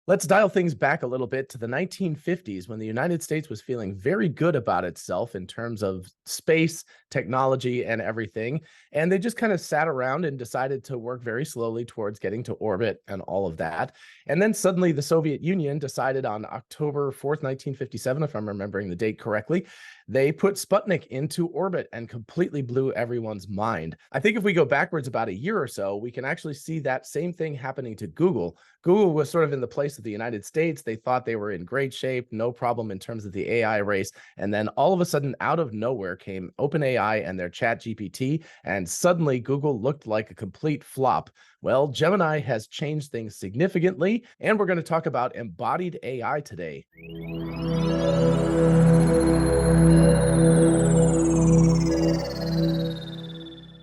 Let's dial things back a little bit to the 1950s when the United States was feeling very good about itself in terms of space, technology, and everything. And they just kind of sat around and decided to work very slowly towards getting to orbit and all of that. And then suddenly the Soviet Union decided on October 4th, 1957, if I'm remembering the date correctly, they put Sputnik into orbit and completely blew everyone's mind. I think if we go backwards about a year or so, we can actually see that same thing happening to Google. Google was sort of in the place of the United States. They thought they were in great shape, no problem in terms of the AI race. And then all of a sudden, out of nowhere came OpenAI and their ChatGPT, and suddenly Google looked like a complete flop. Well, Gemini has changed things significantly, and we're going to talk about embodied AI today.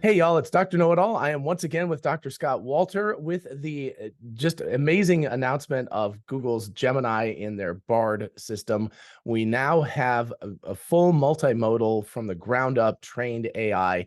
Hey, y'all, it's Dr. Know-It-All. I am once again with Dr. Scott Walter with the just amazing announcement of Google's Gemini in their Bard system. We now have a full multimodal from the ground up trained AI,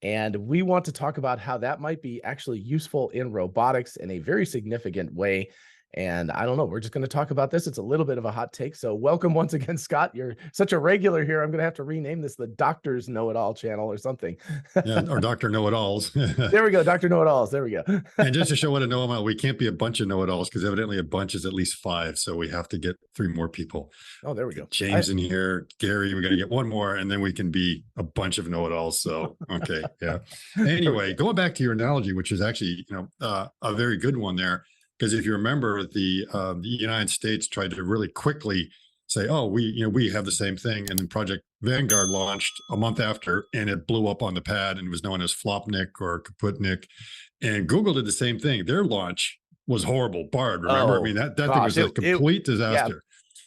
and we want to talk about how that might be actually useful in robotics in a very significant way. And I don't know, we're just going to talk about this. It's a little bit of a hot take. So welcome once again, Scott. You're such a regular here. I'm going to have to rename this the Doctors Know-It-All channel or something. Yeah, or Dr. Know-It-Alls. There we go. Dr. Know-It-Alls. There we go. And just to show what a know-it-all, we can't be a bunch of know-it-alls because evidently a bunch is at least 5. So we have to get 3 more people. Oh, there we go. James in here, Gary, we got to get 1 more, and then we can be a bunch of know-it-alls. So, okay. Yeah. Anyway, going back to your analogy, which is actually, a very good one there. Because if you remember, the United States tried to really quickly say, "Oh, we have the same thing," and then Project Vanguard launched a month after, and it blew up on the pad, and was known as Flopnik or Kaputnik. And Google did the same thing. Their launch was horrible. Bard, remember? I mean, that thing was a complete disaster.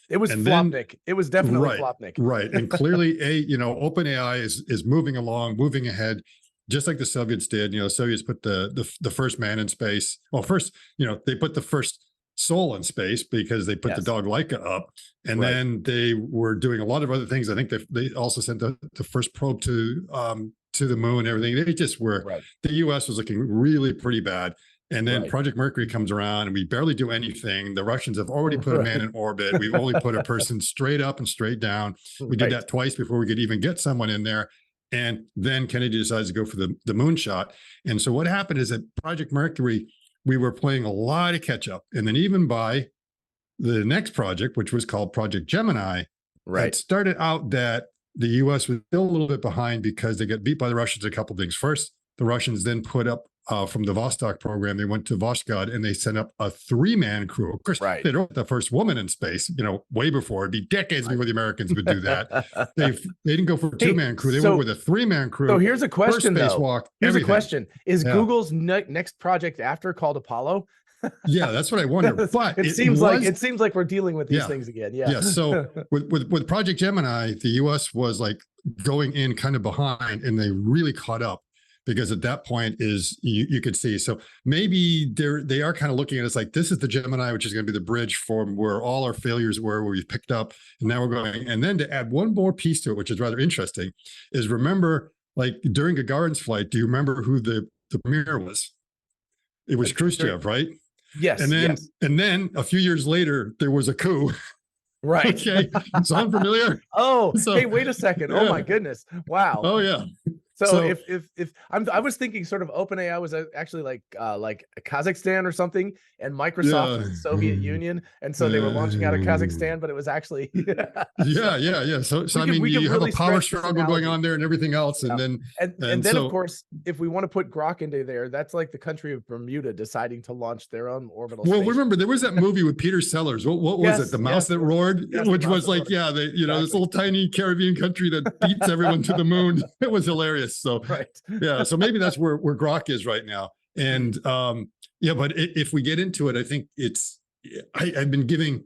Yeah, it was Flopnik. It was definitely Flopnik. Right, and clearly, OpenAI is moving along, moving ahead. Just like the Soviets did, the Soviets put the first man in space. Well, first, they put the first soul in space because they put the dog Laika up, and then they were doing a lot of other things. I think they also sent the first probe to the moon and everything. They just were. The U.S. was looking really pretty bad. And then Project Mercury comes around, and we barely do anything. The Russians have already put a man in orbit. We've only put a person straight up and straight down. We did that twice before we could even get someone in there. And then Kennedy decides to go for the moonshot. And so what happened is that Project Mercury, we were playing a lot of catch up. And then even by the next project, which was called Project Gemini, it started out that the U.S. was still a little bit behind because they got beat by the Russians a couple of things. First, the Russians then put up from the Vostok program, they went to Voskhod and they sent up a 3-man crew. Of course, they don't the first woman in space, way before. It'd be decades before the Americans would do that. They didn't go for a 2-man crew. They went with a 3-man crew. So here's a question, though. Here's a question. Is Google's next project after called Apollo? Yeah, that's what I wonder. But it seems like we're dealing with these things again. Yeah. So with Project Gemini, the U.S. was like going in kind of behind, and they really caught up. Because at that point you could see. So maybe they are kind of looking at us like, this is the Gemini, which is going to be the bridge from where all our failures were, where we've picked up, and now we're going. And then to add one more piece to it, which is rather interesting, is remember, like during Gagarin's flight, do you remember who the premier was? It was Khrushchev, right? Yes. And then a few years later, there was a coup. Right. Okay. Sound familiar? Hey, wait a second. Oh my goodness. Wow. Oh yeah. So if I was thinking sort of OpenAI was actually like Kazakhstan or something, and Microsoft was the Soviet Union, and so they were launching out of Kazakhstan, but it was actually yeah. So I mean, you have a power struggle going on there and everything else, and then of course, if we want to put Grok into there, that's like the country of Bermuda deciding to launch their own orbital station. Remember there was that movie with Peter Sellers. What was it? The Mouse That Roared, which was like this little tiny Caribbean country that beats everyone to the moon. It was hilarious. So so maybe that's where Grok is right now. And but if we get into it, I think I've been giving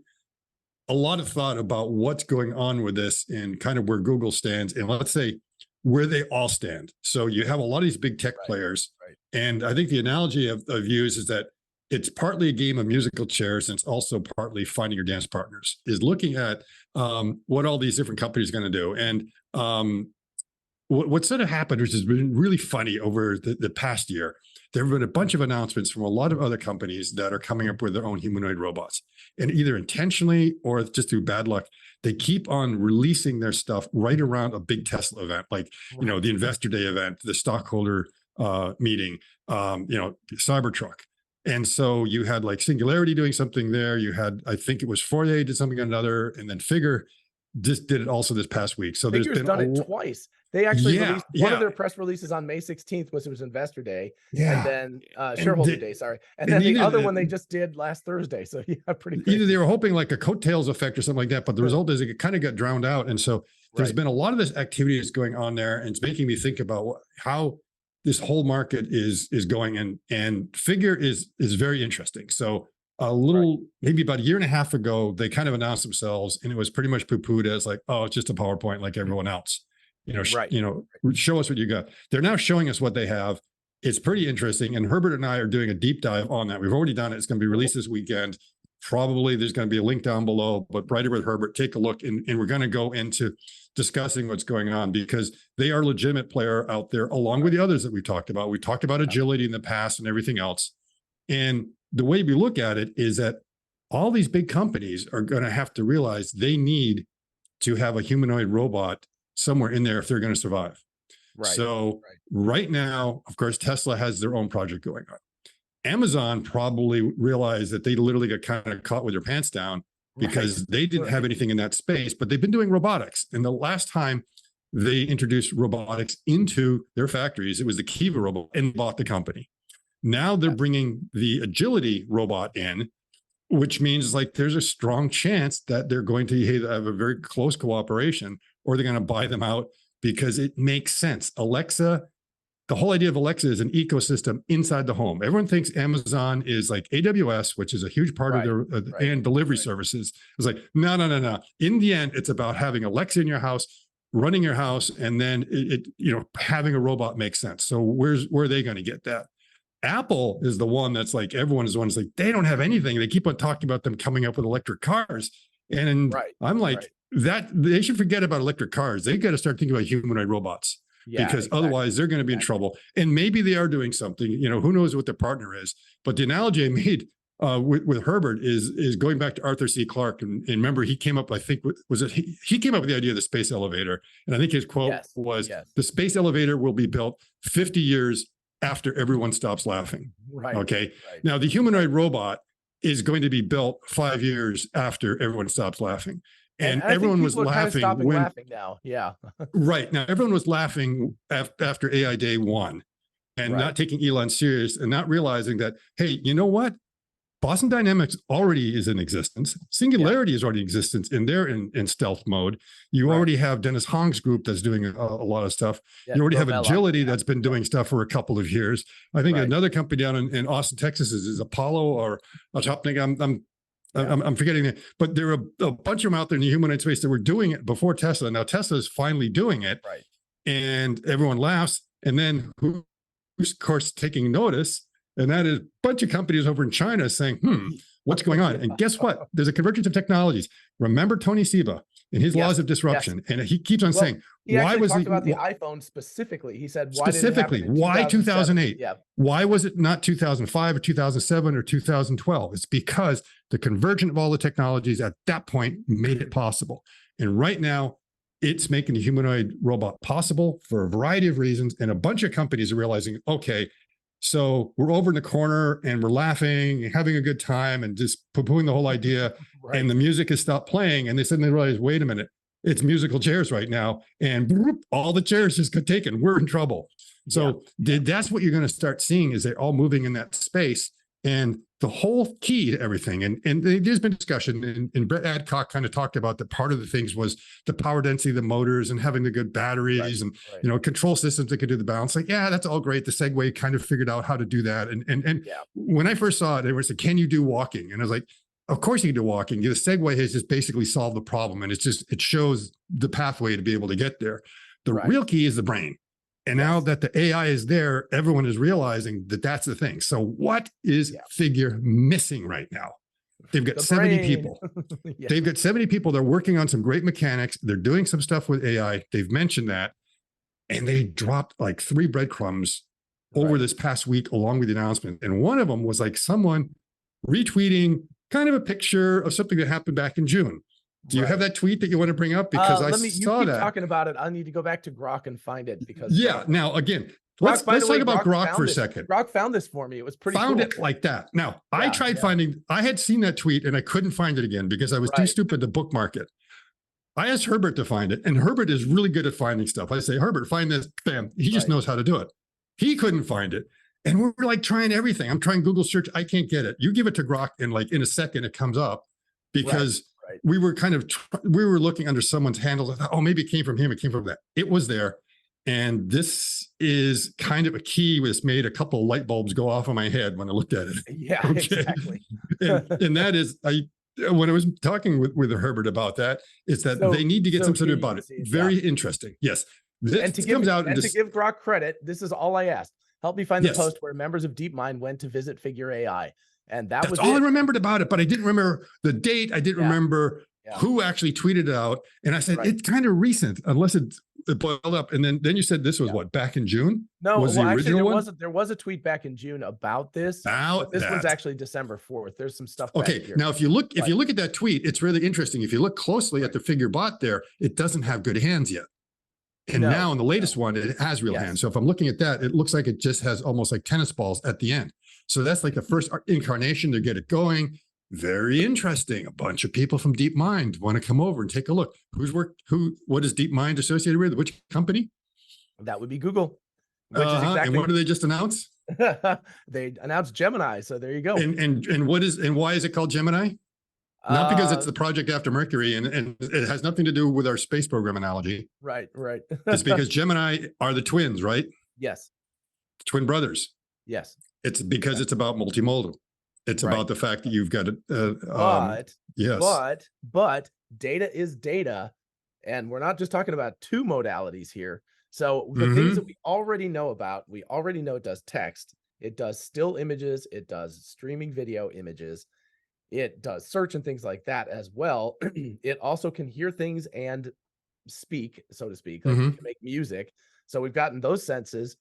a lot of thought about what's going on with this and kind of where Google stands, and let's say where they all stand. So you have a lot of these big tech players, and I think the analogy I've used is that it's partly a game of musical chairs, and it's also partly finding your dance partners, is looking at what all these different companies are going to do. And what sort of happened, which has been really funny over the past year, there have been a bunch of announcements from a lot of other companies that are coming up with their own humanoid robots. And either intentionally or just through bad luck, they keep on releasing their stuff right around a big Tesla event, like, you know, the Investor Day event, the stockholder meeting, you know, Cybertruck. And so you had like Singularity doing something there. You had, I think it was Fourier did something another, and then Figure just did it also this past week. So Figure's there's been done it twice. They actually released one of their press releases on May 16th, was it was Investor Day, and then Shareholder Day, sorry. And then the other one they just did last Thursday. So yeah, pretty crazy. Either they were hoping like a coattails effect or something like that, but the result is it kind of got drowned out. And so there's been a lot of this activity that's going on there, and it's making me think about how this whole market is going, and Figure is very interesting. So a little, maybe about a year and a half ago, they kind of announced themselves, and it was pretty much poo-pooed as like, oh, it's just a PowerPoint like everyone else. You know, you know, show us what you got. They're now showing us what they have. It's pretty interesting. And Herbert and I are doing a deep dive on that. We've already done it. It's going to be released this weekend. Probably there's going to be a link down below, but Brighter with Herbert, take a look, and we're going to go into discussing what's going on, because they are a legitimate player out there, along with the others that we talked about. We talked about agility in the past and everything else. And the way we look at it is that all these big companies are going to have to realize they need to have a humanoid robot somewhere in there if they're going to survive. So right now, of course, Tesla has their own project going on. Amazon probably realized that they literally got kind of caught with their pants down, because they didn't have anything in that space, but they've been doing robotics. And the last time they introduced robotics into their factories, it was the Kiva robot, and bought the company. Now they're bringing the agility robot in, which means like there's a strong chance that they're going to either have a very close cooperation, or they're going to buy them out, because it makes sense. Alexa, the whole idea of Alexa is an ecosystem inside the home. Everyone thinks Amazon is like AWS, which is a huge part of their and delivery services. It's like, no. In the end, it's about having Alexa in your house, running your house, and then you know, having a robot makes sense. So where are they going to get that? Apple is the one that's like, everyone is the one that's like, they don't have anything. They keep on talking about them coming up with electric cars. And I'm like, that they should forget about electric cars. They got to start thinking about humanoid robots, because otherwise they're going to be in trouble. And maybe they are doing something, you know, who knows what their partner is. But the analogy I made with Herbert is going back to Arthur C. Clarke. And remember, he came up, I think, he came up with the idea of the space elevator. And I think his quote was, the space elevator will be built 50 years after everyone stops laughing. Now, the humanoid robot is going to be built 5 years after everyone stops laughing. And everyone was laughing when laughing now. Now, everyone was laughing after AI day one, and not taking Elon serious, and not realizing that, hey, you know what? Boston Dynamics already is in existence. Singularity is already in existence, and they're in stealth mode. You already have Dennis Hong's group that's doing a lot of stuff. You already have Agility that's been doing stuff for a couple of years. I think another company down in Austin, Texas is Apollo or something. I'm forgetting it, but there are a bunch of them out there in the humanoid space that were doing it before Tesla. Now Tesla is finally doing it, and everyone laughs. And then who's, of course, taking notice? And that is a bunch of companies over in China saying, what's going on? And guess what? There's a convergence of technologies. Remember Tony Seba and his laws of disruption. And he keeps on saying, why was talked about the iPhone specifically? He said, why specifically, why 2008? Why was it not 2005 or 2007 or 2012? It's because the convergence of all the technologies at that point made it possible. And right now, it's making the humanoid robot possible for a variety of reasons. And a bunch of companies are realizing, okay, so we're over in the corner and we're laughing and having a good time and just poo-pooing the whole idea. And the music has stopped playing. And they suddenly realize, wait a minute, it's musical chairs right now. And all the chairs just got taken. We're in trouble. So that's what you're going to start seeing, is they're all moving in that space. And the whole key to everything, and there's been discussion, and Brett Adcock kind of talked about that part of the things was the power density of the motors and having the good batteries and you know, control systems that could do the balance. Like, yeah, that's all great. The Segway kind of figured out how to do that. And when I first saw it, it was like, can you do walking? And I was like, of course you can do walking. The Segway has just basically solved the problem, and it shows the pathway to be able to get there. The real key is the brain. And now that the AI is there, everyone is realizing that that's the thing. So what is Figure missing right now? They've got 70 people. They've got 70 people. They're working on some great mechanics. They're doing some stuff with AI. They've mentioned that. And they dropped like 3 breadcrumbs over Right. this past week along with the announcement. And one of them was like someone retweeting kind of a picture of something that happened back in June. Do you have Right. that tweet that you want to bring up? Because I You saw keep that. talking about it. I need to go back to Grok and find it because Yeah. Now, again, Grok, by the let's way, talk about Grok for a this. second. Grok found this for me. It was pretty Found cool. it like that. Now, I Yeah, tried yeah. finding, I had seen that tweet and I couldn't find it again because I was too Right. stupid to bookmark it. I asked Herbert to find it, and Herbert is really good at finding stuff. I say, Herbert, find this. Bam. He just Right. knows how to do it. He couldn't find it. And we're like trying everything. I'm trying Google search. I can't get it. You give it to Grok and like in a second it comes up because Right. we were kind of, we were looking under someone's handle. I thought, oh, maybe it came from him. It came from that. It was there. And this is kind of a key which made a couple of light bulbs go off in my head when I looked at it. Yeah, Okay. exactly. and that is, when I was talking with Herbert about that, is that they need to get some sort of about it. Very interesting. Yes. This comes out and to give Grok credit, this is all I asked. Help me find the post where members of DeepMind went to visit Figure AI. And that's was all I remembered about it, but I didn't remember the date. I didn't remember who actually tweeted it out. And I said, it's kind of recent, unless it boiled up. And then you said this was what, back in June? No, was well, the actually, original one? there was a tweet back in June about this. But this was actually December 4th. There's some stuff. Okay, back here. now if you look at that tweet, it's really interesting. If you look closely at the figure bot there, it doesn't have good hands yet. And now in the latest one, it has real hands. So if I'm looking at that, it looks like it just has almost like tennis balls at the end. So that's like the first incarnation to get it going. Very interesting. A bunch of people from DeepMind want to come over and take a look. What is DeepMind associated with? Which company? That would be Google. Which is exactly. And what did they just announce? They announced Gemini. So there you go. And why is it called Gemini? Not because it's the project after Mercury, and it has nothing to do with our space program analogy. Right. It's because Gemini are the twins, right? Yes. Twin brothers. Yes. It's because it's about multimodal. It's about the fact that you've got but data is data, and we're not just talking about two modalities here. So the things that we already know about, we already know it does text, it does still images, it does streaming video images, it does search and things like that as well. It also can hear things and speak, so to speak, like it can make music. So we've gotten those senses.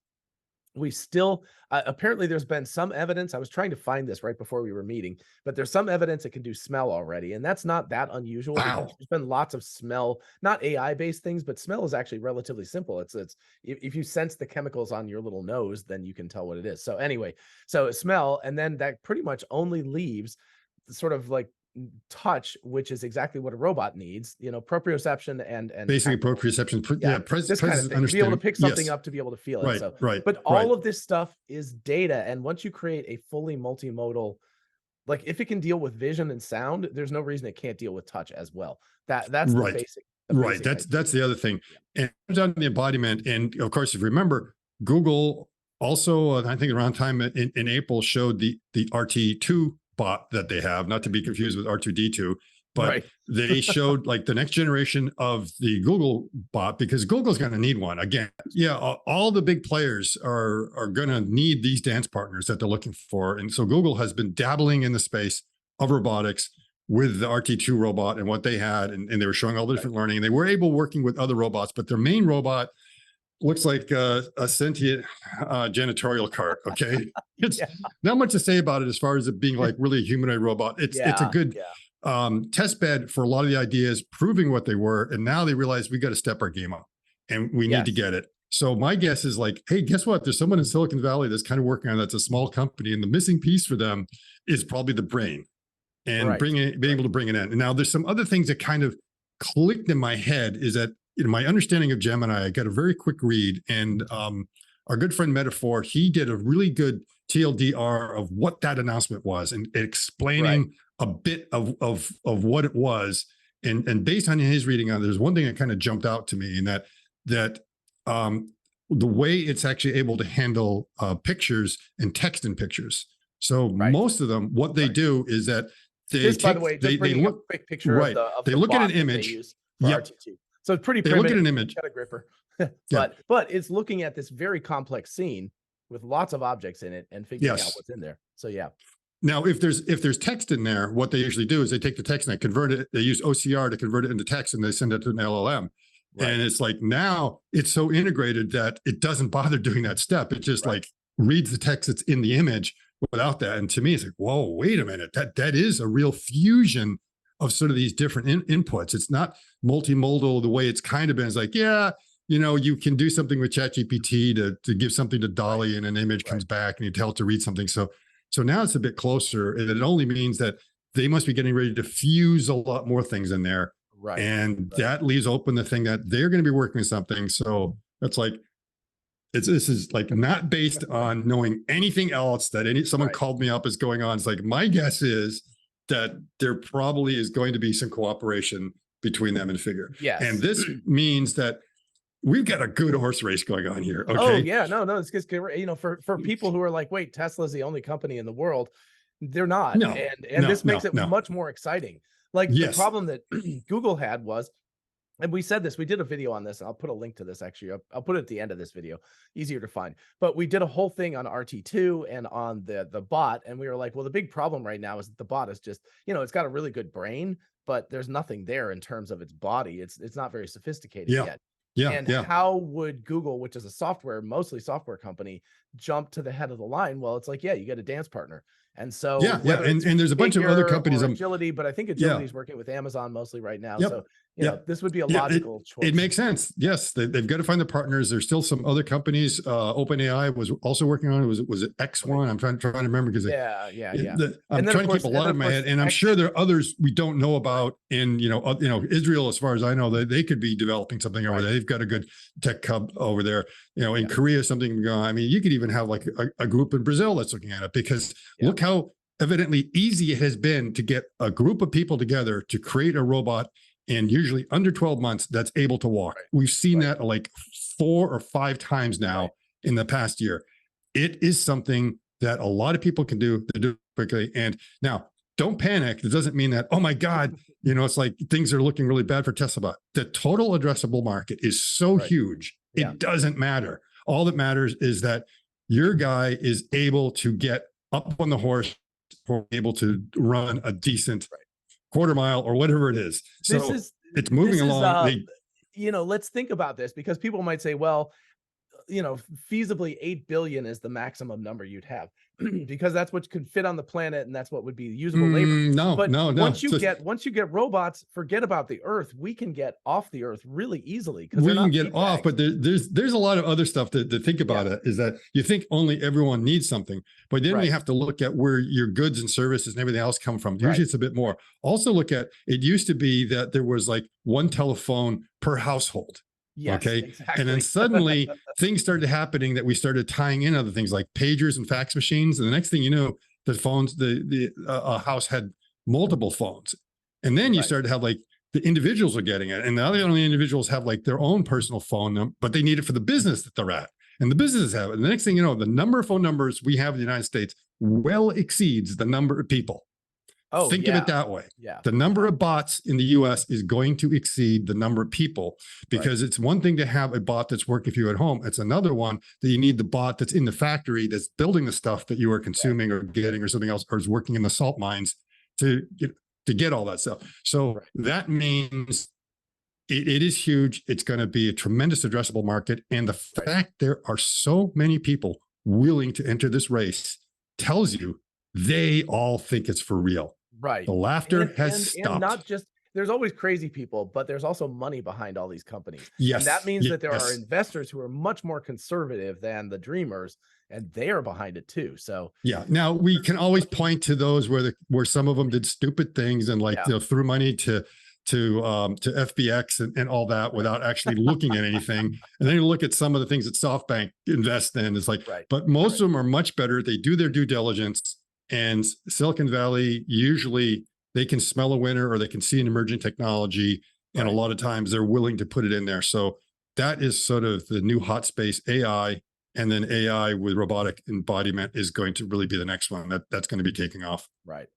We still, apparently there's been some evidence. I was trying to find this right before we were meeting, but there's some evidence it can do smell already. And that's not that unusual. Because there's been lots of smell, not AI based things, but smell is actually relatively simple. It's if you sense the chemicals on your little nose, then you can tell what it is. So anyway, so smell, and then that pretty much only leaves sort of like touch, which is exactly what a robot needs, proprioception and basically proprioception. This kind of thing, to be able to pick something up, to be able to feel it. But all of this stuff is data, and once you create a fully multimodal, like if it can deal with vision and sound, there's no reason it can't deal with touch as well. That's the basic. That's the other thing. And it comes down to the embodiment. And of course, if you remember, Google also, I think around time in April, showed the RT2 bot that they have, not to be confused with R2D2, but they showed like the next generation of the Google bot, because Google's going to need one again. All the big players are going to need these dance partners that they're looking for. And so Google has been dabbling in the space of robotics with the RT2 robot and what they had, and they were showing all the different learning, and they were able working with other robots, but their main robot looks like a sentient janitorial cart. Okay. It's not much to say about it as far as it being like really a humanoid robot. It's a good test bed for a lot of the ideas, proving what they were. And now they realize we got to step our game up and we need to get it. So my guess is like, hey, guess what? There's someone in Silicon Valley that's kind of working on that's a small company, and the missing piece for them is probably the brain and being able to bring it in. And now there's some other things that kind of clicked in my head is that, my understanding of Gemini, I got a very quick read, and our good friend Metaphor, he did a really good TLDR of what that announcement was and explaining a bit of what it was. And based on his reading on, there's one thing that kind of jumped out to me, and that the way it's actually able to handle pictures and text in pictures. So most of them, what they do is that they by the way, they look a quick picture of they look at an image. So it's pretty they primitive. Look at an image. Got a gripper. but it's looking at this very complex scene with lots of objects in it and figuring out what's in there. So Now, if there's text in there, what they usually do is they take the text and they convert it. They use OCR to convert it into text, and they send it to an LLM. And it's like now it's so integrated that it doesn't bother doing that step. It's just like reads the text that's in the image without that. And to me, it's like, whoa, wait a minute, that is a real fusion of sort of these different inputs. It's not multimodal the way it's kind of been. It's like, yeah, you know, you can do something with ChatGPT to give something to Dolly and an image comes back and you tell it to read something. So now it's a bit closer, and it only means that they must be getting ready to fuse a lot more things in there. Right. And that leaves open the thing that they're going to be working with something. So that's like, this is like not based on knowing anything else that someone called me up is going on. It's like, my guess is that there probably is going to be some cooperation between them and Figure. Yes. And this means that we've got a good horse race going on here. Okay. Oh yeah, no, it's just, you know, for people who are like, wait, Tesla's the only company in the world. They're not. No, and this makes it much more exciting. Like the problem that Google had was, and we said this, we did a video on this. I'll put a link to this actually. I'll put it at the end of this video, easier to find. But we did a whole thing on RT2 and on the bot. And we were like, well, the big problem right now is that the bot is just, you know, it's got a really good brain, but there's nothing there in terms of its body. It's not very sophisticated yet. And how would Google, which is a mostly software company, jump to the head of the line? Well, it's like, yeah, you get a dance partner. And so and there's a bunch of other companies. Agility, but I think Agility is working with Amazon mostly right now. So you know, this would be a logical choice. It makes sense. Yes, they've got to find the partners. There's still some other companies. OpenAI was also working on it. Was it X1? I'm trying to remember because I'm trying to keep a lot in my head, and I'm sure there are others we don't know about. In Israel, as far as I know, they could be developing something over there. They've got a good tech hub over there. You know, in Korea, something going on. I mean, you could even have like a group in Brazil that's looking at it, because look how evidently easy it has been to get a group of people together to create a robot, and usually under 12 months that's able to walk. We've seen that like 4 or 5 times now in the past year. It is something that a lot of people can do quickly. And now, don't panic. It doesn't mean that, oh my God, you know, it's like things are looking really bad for Tesla. The total addressable market is so huge. It doesn't matter. All that matters is that your guy is able to get up on the horse, or able to run a decent quarter mile or whatever it is. So it's moving along. You know, let's think about this, because people might say, well, you know, feasibly 8 billion is the maximum number you'd have because that's what can fit on the planet and that's what would be usable labor. No. Once you get robots, forget about the Earth. We can get off the Earth really easily. We can get off, but there's a lot of other stuff to think about. It is that you think only everyone needs something, but then we have to look at where your goods and services and everything else come from. Usually it's a bit more. Also look at, it used to be that there was like one telephone per household. Yes, exactly. And then suddenly things started happening that we started tying in other things like pagers and fax machines. And the next thing you know, the phones, a house had multiple phones. And then you started to have like the individuals are getting it. And the other only individuals have like their own personal phone number, but they need it for the business that they're at. And the businesses have it. And the next thing you know, the number of phone numbers we have in the United States well exceeds the number of people. Think of it that way. The number of bots in the US is going to exceed the number of people, because it's one thing to have a bot that's working for you at home. It's another one that you need the bot that's in the factory that's building the stuff that you are consuming or getting or something else, or is working in the salt mines to get all that stuff. So that means it is huge. It's going to be a tremendous addressable market. And the fact there are so many people willing to enter this race tells you they all think it's for real. The laughter has stopped. And not just, there's always crazy people, but there's also money behind all these companies. And that means that there are investors who are much more conservative than the dreamers, and they are behind it too. So now we can always point to those where some of them did stupid things and like threw money to FBX and all that without actually looking at anything. And then you look at some of the things that SoftBank invest in. It's like, but most of them are much better. They do their due diligence. And Silicon Valley, usually they can smell a winner or they can see an emerging technology. And a lot of times they're willing to put it in there. So that is sort of the new hot space, AI. And then AI with robotic embodiment is going to really be the next one that's going to be taking off. Right.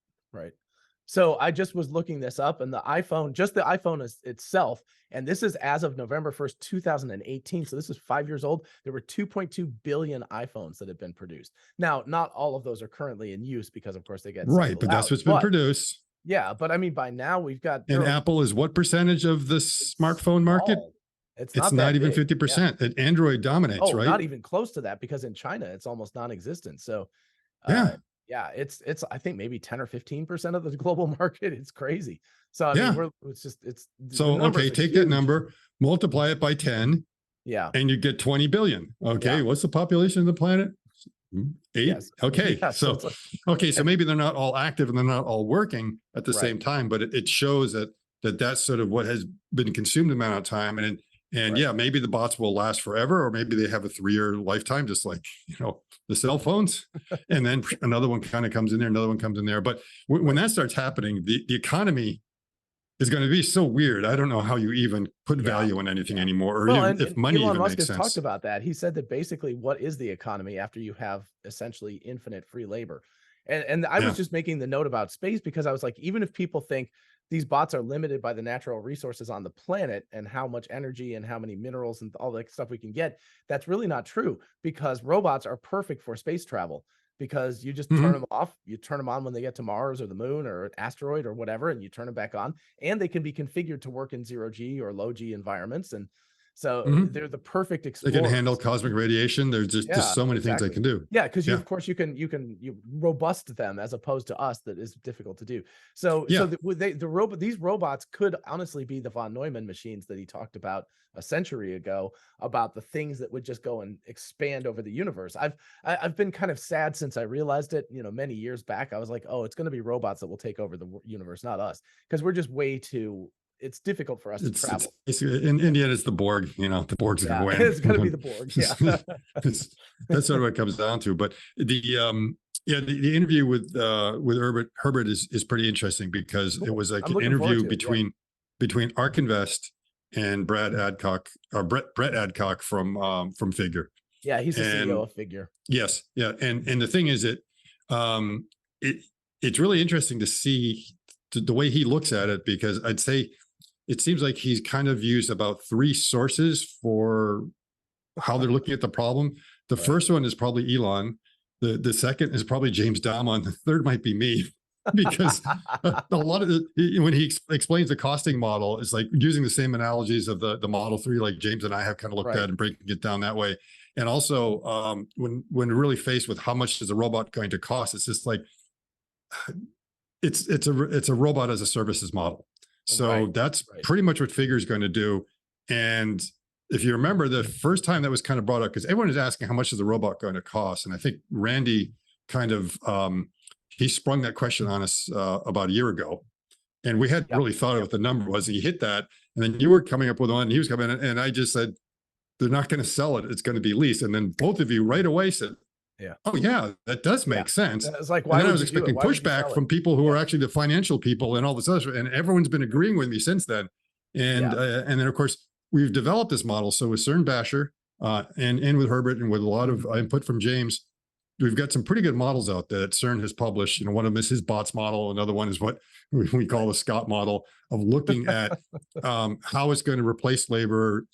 So I just was looking this up, and the iPhone, just the iPhone itself, and this is as of November 1st, 2018. So this is 5 years old. There were 2.2 billion iPhones that have been produced. Now, not all of those are currently in use because, of course, they get but that's what's been produced. Yeah, but I mean, by now we've got. And Apple is what percentage of the smartphone market? It's It's not not that even big. Yeah. 50%. And Android dominates, Oh, right? not even close to that, because in China it's almost non-existent. So, uh, Yeah. yeah, it's I think maybe 10 or 15% of the global market. It's crazy. So I mean, Yeah. it's just the So, numbers okay, are take that huge. number, multiply it by 10, Yeah. and you get 20 billion. Yeah. Okay. What's the population of the planet? Eight. Yes. Okay. Yeah. So So, it's like, okay. So and maybe they're not all active and they're not all working at the right, same time, but it shows that that's sort of what has been consumed amount of time. And right. yeah, maybe the bots will last forever, or maybe they have a 3-year lifetime, just like, the cell phones. And then another one kind of comes in there, another one comes in there. But when Right. that starts happening, the economy is going to be so weird. I don't know how you even put Yeah. value in anything Yeah. anymore, or Well, even and if money Elon even Musk makes has talked sense. about that. He said that basically, what is the economy after you have essentially infinite free labor? And I was Yeah. just making the note about space because I was like, even if people think these bots are limited by the natural resources on the planet and how much energy and how many minerals and all that stuff we can get, that's really not true, because robots are perfect for space travel, because you just turn Mhm. them off, you turn them on when they get to Mars or the moon or an asteroid or whatever, and you turn them back on, and they can be configured to work in zero G or low G environments. And so Mhm. they're the perfect They can handle explorers. cosmic radiation. There's just Yeah, so many things they exactly. can do. Yeah, because Yeah. of course you robust them, as opposed to us that is difficult to do. So Yeah. these robots could honestly be the von Neumann machines that he talked about a century ago, about the things that would just go and expand over the universe. I've been kind of sad since I realized it, many years back. I was like, oh, it's going to be robots that will take over the universe, not us, because we're just way too. It's difficult for us to It's travel. basically, in the end, it's the Borg. The Borg's going to Yeah, win. it's going to be the Borg. Yeah. That's sort of what it comes down to. But the interview with Herbert is pretty interesting, because it Cool. was like I'm an looking forward interview to it. Yeah. between Ark Invest and Brad Adcock, or Brett Adcock from Figure. Yeah, he's the CEO And of Figure. yes, yeah, and the thing is that um, it it's really interesting to see the way he looks at it, because I'd say it seems like he's kind of used about 3 sources for how they're looking at the problem. The Right. first one is probably Elon. The second is probably James Damon. The third might be me, because a lot of when he explains the costing model, it's like using the same analogies of the Model 3, like James and I have kind of looked Right. at, and breaking it down that way. And also, when really faced with how much is a robot going to cost, it's just like it's a robot as a services model. So Right. that's Right. pretty much what Figure is going to do. And if you remember, the first time that was kind of brought up, because everyone is asking how much is the robot going to cost, and I think Randy kind of he sprung that question on us about a year ago, and we hadn't Yep. really thought of what the number was. And he hit that, and then you were coming up with one, and he was coming in, and I just said, they're not going to sell it. It's going to be leased. And then both of you right away said, Yeah. oh yeah, that does Yeah. make sense. It's like, And why then I would was you do it? expecting Why would you pushback sell it? from people who Yeah. are actually the financial people and all this other, and everyone's been agreeing with me since then. Yeah. And then of course we've developed this model. So with CERN Basher, and with Herbert, and with a lot of input from James, we've got some pretty good models out there that CERN has published. One of them is his bots model. Another one is what we call the Scott model, of looking at how it's going to replace labor,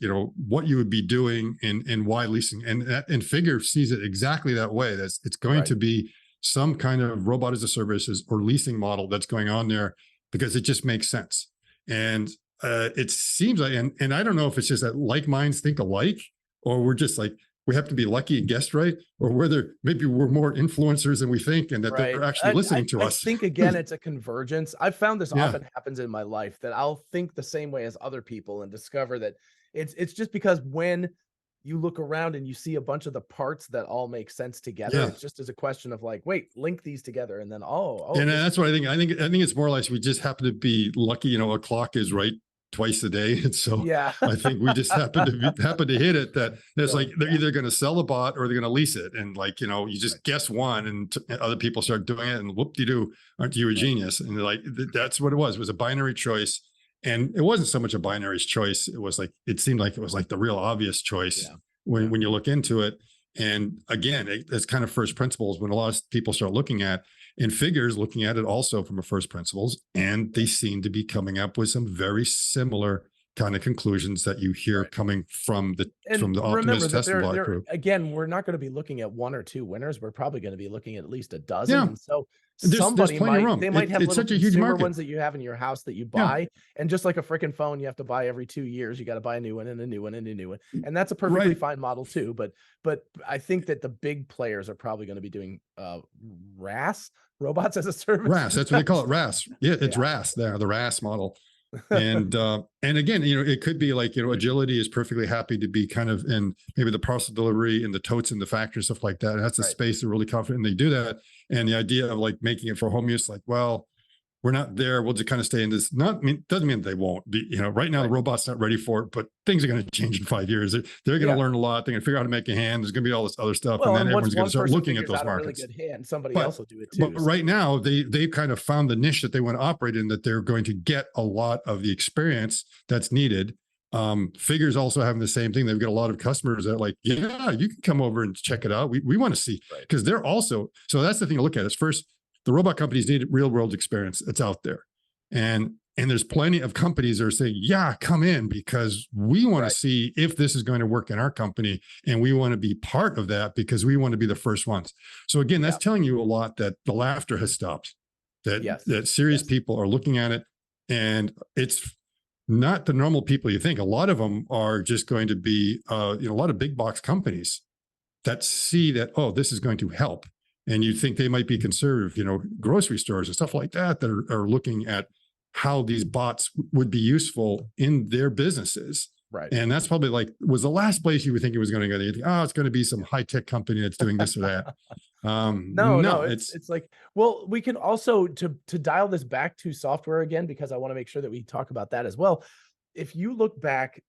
what you would be doing, and why leasing. And Figure sees it exactly that way. That's It's going Right. to be some kind of robot as a services or leasing model that's going on there, because it just makes sense. And it seems like, and I don't know if it's just that like minds think alike, or we're just like, we have to be lucky and guessed right, or whether maybe we're more influencers than we think, and that Right. they're actually listening to I us. think, again, it's a convergence. I've found this Yeah. often happens in my life, that I'll think the same way as other people and discover that it's just because when you look around and you see a bunch of the parts that all make sense together, Yeah. it's just as a question of like, wait, link these together, and then oh, And this that's what I think. I think it's more like we just happen to be lucky. A clock is right twice a day, and so yeah. I think we just happen to hit it. That it's So, like they're yeah. either going to sell a bot or they're going to lease it, and like you Right. just guess one, and other people start doing it, and whoop de doo, aren't you a Right. genius? And like that's what it was. It was a binary choice, and it wasn't so much a binary choice. It was like it seemed like it was like the real obvious choice Yeah. when you look into it. And again, it's kind of first principles when a lot of people start looking at. And Figures looking at it also from a first principles, and they seem to be coming up with some very similar kind of conclusions that you hear coming from the And remember optimist that Tesla bot they're group. again, we're not going to be looking at one or two winners. We're probably going to be looking at least a dozen. Yeah, And so there's somebody plenty of room. they might have It's little such a huge consumer market. ones that you have in your house that you Yeah, buy. And just like a freaking phone, you have to buy every 2 years. You got to buy a new one and a new one and a new one. And that's a perfectly right. fine model too. But I think that the big players are probably going to be doing RAS, robots as a service. RAS, that's what they call it. RAS. Yeah, it's Yeah. RAS there, the RAS model. And again, it could be like, agility is perfectly happy to be kind of in maybe the parcel delivery and the totes in the factory, stuff like that. And that's a space they're really confident they do that. And the idea of like making it for home use, like, well, we're not there. We'll just kind of stay in this. Doesn't mean they won't be, right now the robot's not ready for it, but things are going to change in 5 years. They're going to learn a lot. They're going to figure out how to make a hand. There's going to be all this other stuff. Well, And then and once everyone's going to one start person looking at figures those out a really markets. good hand, somebody else will do it too. But right now they've kind of found the niche that they want to operate in, that they're going to get a lot of the experience that's needed. Figure's also having the same thing. They've got a lot of customers that are like, yeah, you can come over and check it out. We want to see, because they're also, so that's the thing to look at is first, the robot companies need real world experience that's out there. And there's plenty of companies that are saying, yeah, come in, because we want to see if this is going to work in our company. And we want to be part of that because we want to be the first ones. So again, that's telling you a lot that the laughter has stopped, that serious people are looking at it. And it's not the normal people you think. A lot of them are just going to be, a lot of big box companies that see that, oh, this is going to help. And you think they might be conservative, grocery stores and stuff like that, that are looking at how these bots would be useful in their businesses. Right. And that's probably was the last place you would think it was going to go. You think, oh, it's going to be some high-tech company that's doing this or that. No, it's like, well, we can also, to dial this back to software again, because I want to make sure that we talk about that as well. If you look back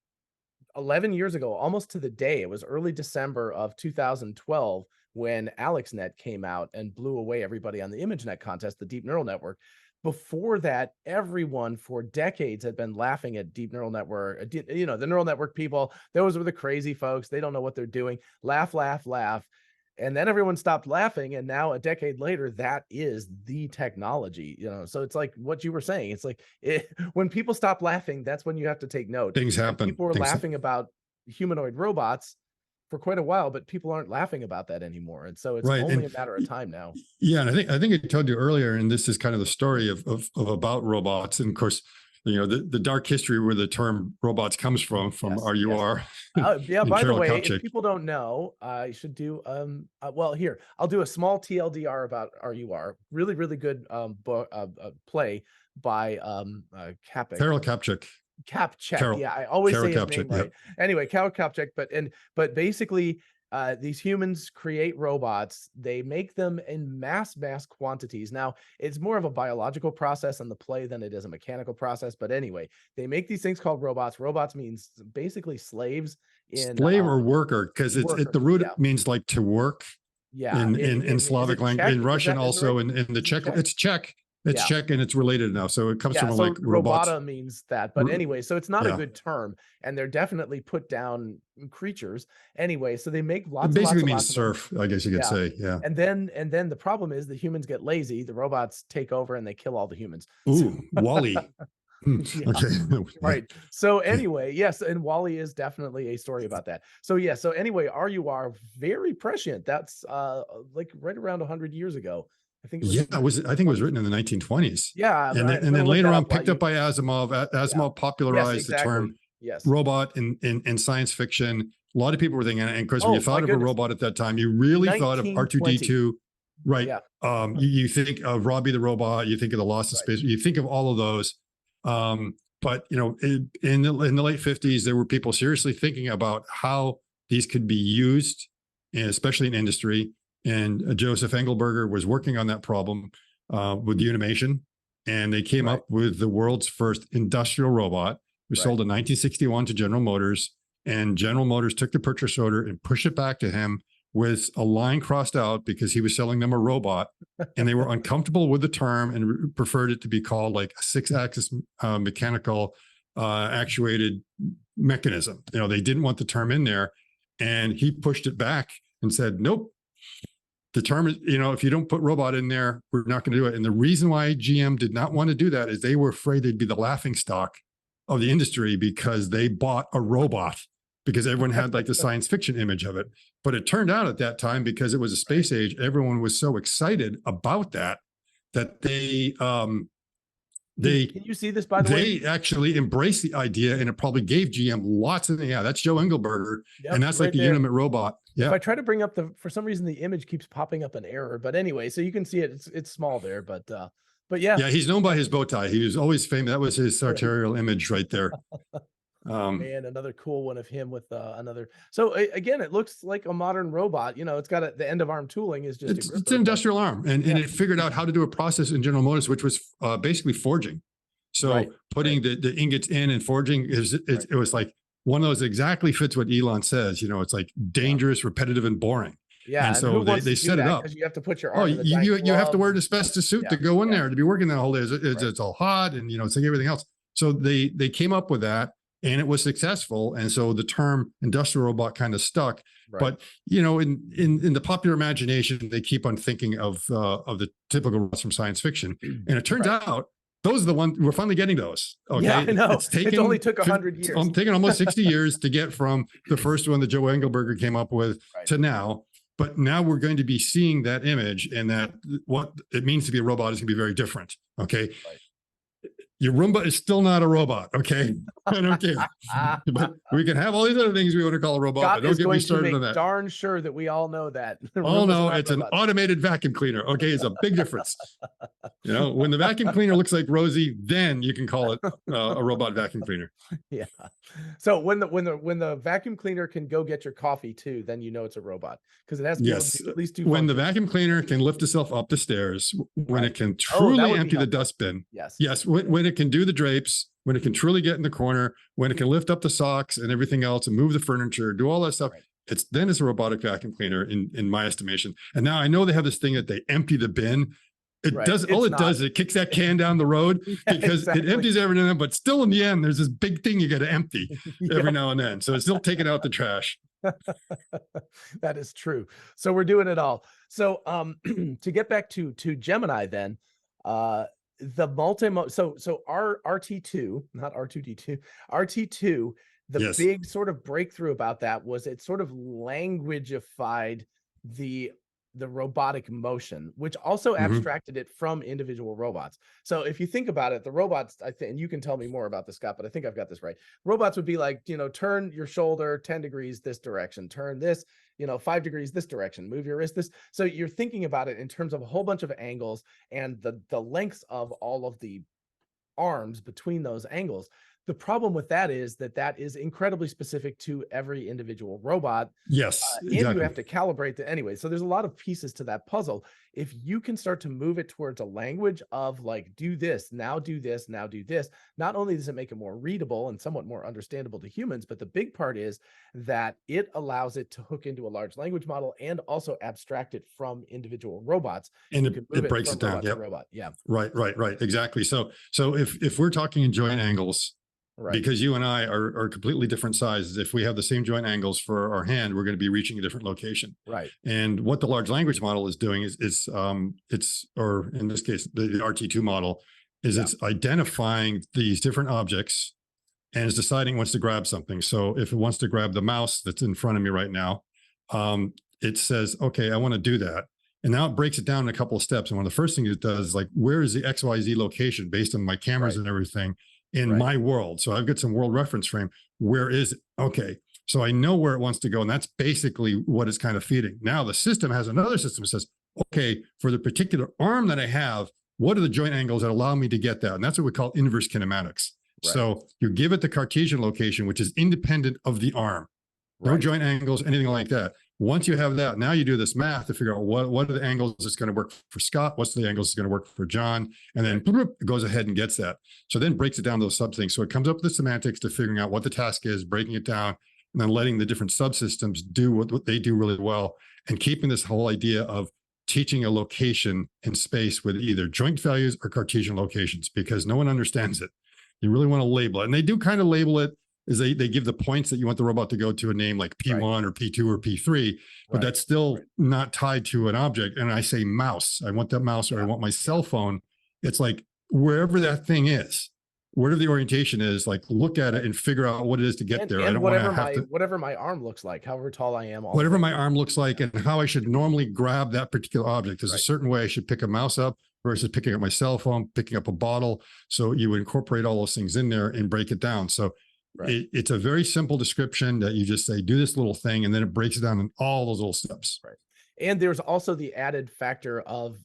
11 years ago, almost to the day, it was early December of 2012 when AlexNet came out and blew away everybody on the ImageNet contest, the deep neural network. Before that, everyone for decades had been laughing at deep neural network, the neural network people. Those were the crazy folks. They don't know what they're doing. Laugh, laugh, laugh. And then everyone stopped laughing. And now a decade later, that is the technology, so it's like what you were saying. It's like when people stop laughing, that's when you have to take note. Things happen. People were laughing about humanoid robots for quite a while, but people aren't laughing about that anymore. And so it's only a matter of time now. Yeah. And I think I told you earlier, and this is kind of the story of about robots. And of course, the dark history where the term robots comes from RUR. Yeah. By the way, if people don't know, I should do, well, here, I'll do a small TLDR about RUR. Really, really good play by Carol Kapchik. Yeah, I always say his name right. Yep. Anyway, Carol Kapchik, but basically, these humans create robots. They make them in mass quantities. Now, it's more of a biological process in the play than it is a mechanical process. But anyway, they make these things called robots. Robots means basically slaves. Slave or worker, because at the root it means like to work. Yeah, in Slavic language, in Russian also, in the Czech, it's Czech. It's Czech, and it's related now. So it comes from like robots. Robota means that. But anyway, so it's not a good term. And they're definitely put down creatures. Anyway, so they make lots it basically of means serf, I guess you could say. Yeah. And then the problem is the humans get lazy, the robots take over and they kill all the humans. Ooh, WALL-E. Okay. Right. So anyway, yes, and WALL-E is definitely a story about that. So yeah, so anyway, RUR, very prescient. That's like right around 100 years ago. I think it was I think it was written in the 1920s. Yeah. And then later on picked up by Asimov. Asimov popularized the term robot in science fiction. A lot of people were thinking, and of course, when you thought of a robot at that time, you really thought of R2D2, right? Yeah. You think of Robbie the robot, you think of the Lost in Space, you think of all of those. But in the late 50s, there were people seriously thinking about how these could be used, especially in industry. And Joseph Engelberger was working on that problem with Unimation, and they came up with the world's first industrial robot. We sold in 1961 to General Motors, and General Motors took the purchase order and pushed it back to him with a line crossed out because he was selling them a robot, and they were uncomfortable with the term and preferred it to be called like a 6-axis mechanical actuated mechanism. They didn't want the term in there, and he pushed it back and said, nope. The term is, if you don't put robot in there, we're not going to do it. And the reason why GM did not want to do that is they were afraid they'd be the laughing stock of the industry because they bought a robot, because everyone had like the science fiction image of it. But it turned out at that time, because it was a space age, everyone was so excited about that they can you see this, by the way? they actually embraced the idea, and it probably gave GM lots of, yeah, that's Joe Engelberger. Yep, and that's right like the there. Unimate robot. If Yeah. I try to bring up for some reason, the image keeps popping up an error, but anyway, so you can see it. It's small there, but yeah. Yeah, he's known by his bow tie. He was always famous. That was his sartorial image right there. And another cool one of him with another. So again, it looks like a modern robot. You know, it's got the end of arm tooling is just it's an industrial arm, and it figured out how to do a process in General Motors, which was basically forging. So putting the ingots in and forging it was like one of those, exactly fits what Elon says. You know, it's like dangerous, repetitive, and boring. Yeah, and so they set it up. Because you have to put your arm. You have to wear an asbestos suit to go in there to be working that whole day. It's all hot, and it's like everything else. So they came up with that, and it was successful. And so the term industrial robot kind of stuck. But in the popular imagination, they keep on thinking of the typical robots from science fiction, and it turns out those are the ones we're finally getting those. Okay, yeah, I know. It only took 100 years. It's taken almost 60 years to get from the first one that Joe Engelberger came up with to now. But now we're going to be seeing that image, and that what it means to be a robot is going to be very different. Okay. Your Roomba is still not a robot. Okay. I don't care. But we can have all these other things we want to call a robot, Scott but don't get me started on that. Darn sure that we all know that. Oh no, it's an automated vacuum cleaner. Okay. It's a big difference. When the vacuum cleaner looks like Rosie, then you can call it a robot vacuum cleaner. Yeah. So when the vacuum cleaner can go get your coffee too, then you know it's a robot, because it has to be able to do at least 2 When the functions. vacuum cleaner can lift itself up the stairs, when it can truly empty the dustbin. Yes. When it can do the drapes, when it can truly get in the corner, when it can lift up the socks and everything else and move the furniture, do all that stuff. It's a robotic vacuum cleaner in my estimation. And now I know they have this thing that they empty the bin. It does is it kicks that can down the road because it empties everything, but still in the end, there's this big thing you got to empty every now and then. So it's still taking out the trash. That is true. So we're doing it all. So to get back to Gemini, then the so our RT2, not R2D2, RT2, the big sort of breakthrough about that was it sort of languagified the robotic motion, which also abstracted it from individual robots. So if you think about it, the robots, I think, and you can tell me more about this, Scott, but I think I've got this right. Robots would be like, turn your shoulder 10 degrees this direction, turn this, 5 degrees this direction, move your wrist this. So you're thinking about it in terms of a whole bunch of angles and the lengths of all of the arms between those angles. The problem with that is that is incredibly specific to every individual robot. Yes, exactly. And you have to calibrate that anyway. So there's a lot of pieces to that puzzle. If you can start to move it towards a language of like, do this, now do this, now do this, not only does it make it more readable and somewhat more understandable to humans, but the big part is that it allows it to hook into a large language model and also abstract it from individual robots. And it breaks it down. Robot. Yeah. Right. Exactly. So if we're talking in joint angles, because you and I are completely different sizes. If we have the same joint angles for our hand, we're going to be reaching a different location. Right. And what the large language model is doing is or in this case, the RT2 model is it's identifying these different objects and is deciding it wants to grab something. So if it wants to grab the mouse that's in front of me right now, it says, okay, I want to do that. And now it breaks it down in a couple of steps. And one of the first things it does is like, where is the XYZ location based on my cameras and everything in my world? So I've got some world reference frame. Where is it? Okay. So I know where it wants to go. And that's basically what it's kind of feeding. Now the system has another system that says, okay, for the particular arm that I have, what are the joint angles that allow me to get that? And that's what we call inverse kinematics. So you give it the Cartesian location, which is independent of the arm. No joint angles, anything like that. Once you have that, now you do this math to figure out what are the angles that's going to work for Scott, what's the angles that's going to work for John, and then it goes ahead and gets that. So then breaks it down to those sub things. So it comes up with the semantics to figuring out what the task is, breaking it down, and then letting the different subsystems do what they do really well, and keeping this whole idea of teaching a location in space with either joint values or Cartesian locations, because no one understands it. You really want to label it. And they do kind of label it, is they give the points that you want the robot to go to a name like P1 or P2 or P3, but that's still not tied to an object. And I say mouse, I want that mouse, or I want my cell phone. It's like wherever that thing is, whatever the orientation is, like look at it and figure out what it is to get there. I don't want to have to, whatever my arm looks like, however tall I am, whatever my arm looks like, and how I should normally grab that particular object. There's a certain way I should pick a mouse up versus picking up my cell phone, picking up a bottle. So you would incorporate all those things in there and break it down. So it's a very simple description that you just say, do this little thing, and then it breaks it down in all those little steps. Right. And there's also the added factor of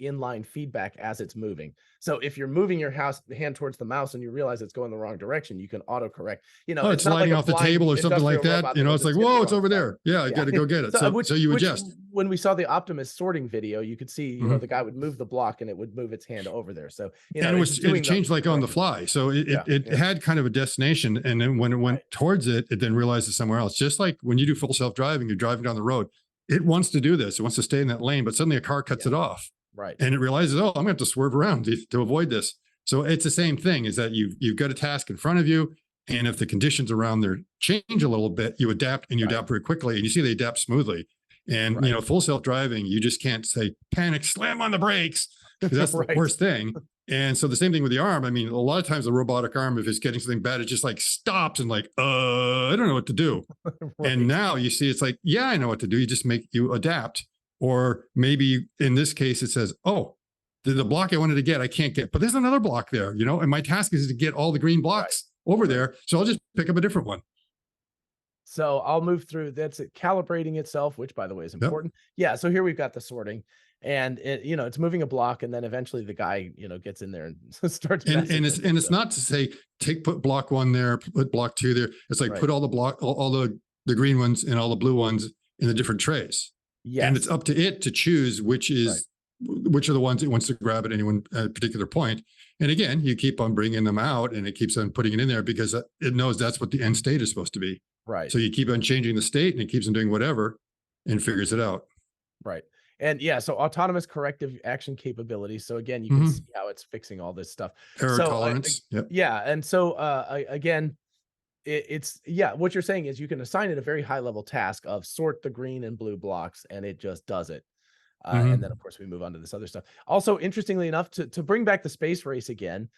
inline feedback as it's moving. So if you're moving your hand towards the mouse and you realize it's going the wrong direction, you can autocorrect. You know, it's sliding off the table or something like that. You know, it's like, whoa, it's over there. Yeah, I got to go get it. So you adjust. When we saw the Optimus sorting video, you could see, you know, the guy would move the block and it would move its hand over there. So, you know, and it changed like on the fly. So it had kind of a destination. And then when it went towards it, it then realized it's somewhere else. Just like when you do full self-driving, you're driving down the road. It wants to do this. It wants to stay in that lane, but suddenly a car cuts it off. Right. And it realizes, oh, I'm going to have to swerve around to avoid this. So it's the same thing, is that you've got a task in front of you. And if the conditions around there change a little bit, you adapt, and you adapt very quickly. And you see they adapt smoothly. And, you know, full self-driving, you just can't say panic, slam on the brakes, because that's the worst thing. And so the same thing with the arm. I mean, a lot of times the robotic arm, if it's getting something bad, it just like stops and like, I don't know what to do. And now you see, it's like, yeah, I know what to do. You just you adapt. Or maybe in this case, it says, oh, the block I wanted to get, I can't get, but there's another block there, you know, and my task is to get all the green blocks over there. So I'll just pick up a different one. So I'll move through. That's it, calibrating itself, which by the way is important. Yeah. So here we've got the sorting. And it, you know, it's moving a block, and then eventually the guy, you know, gets in there and starts. And it's not to say put block 1 there, put block 2 there. It's like put all the green ones and all the blue ones in the different trays. Yeah. And it's up to it to choose which are the ones it wants to grab at any one particular point. And again, you keep on bringing them out, and it keeps on putting it in there because it knows that's what the end state is supposed to be. Right. So you keep on changing the state, and it keeps on doing whatever and figures it out. Right. And yeah, so autonomous corrective action capability. So again, you can see how it's fixing all this stuff. Error tolerance. Yeah. And so again, it's what you're saying is you can assign it a very high level task of sort the green and blue blocks, and it just does it. And then of course we move on to this other stuff. Also, interestingly enough, to bring back the space race again,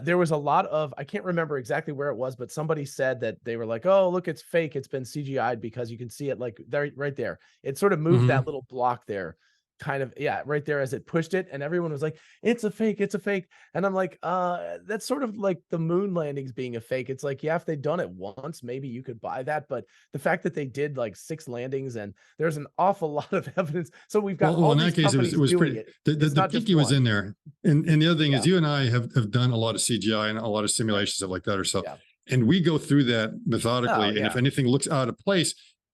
there was a lot of, I can't remember exactly where it was, but somebody said that they were like, oh, look, it's fake. It's been CGI'd, because you can see it like there, right there. It sort of moved that little block there, kind of, right there as it pushed it. And everyone was like, it's a fake, it's a fake. And I'm like, that's sort of like the moon landings being a fake. It's like, yeah, if they'd done it once, maybe you could buy that. But the fact that they did like 6 landings, and there's an awful lot of evidence. So we've got all in these that case, it was pretty, the pinky was in there. And the other thing is, you and I have done a lot of CGI and a lot of simulations, stuff like that or so. And we go through that methodically. And if anything looks out of place,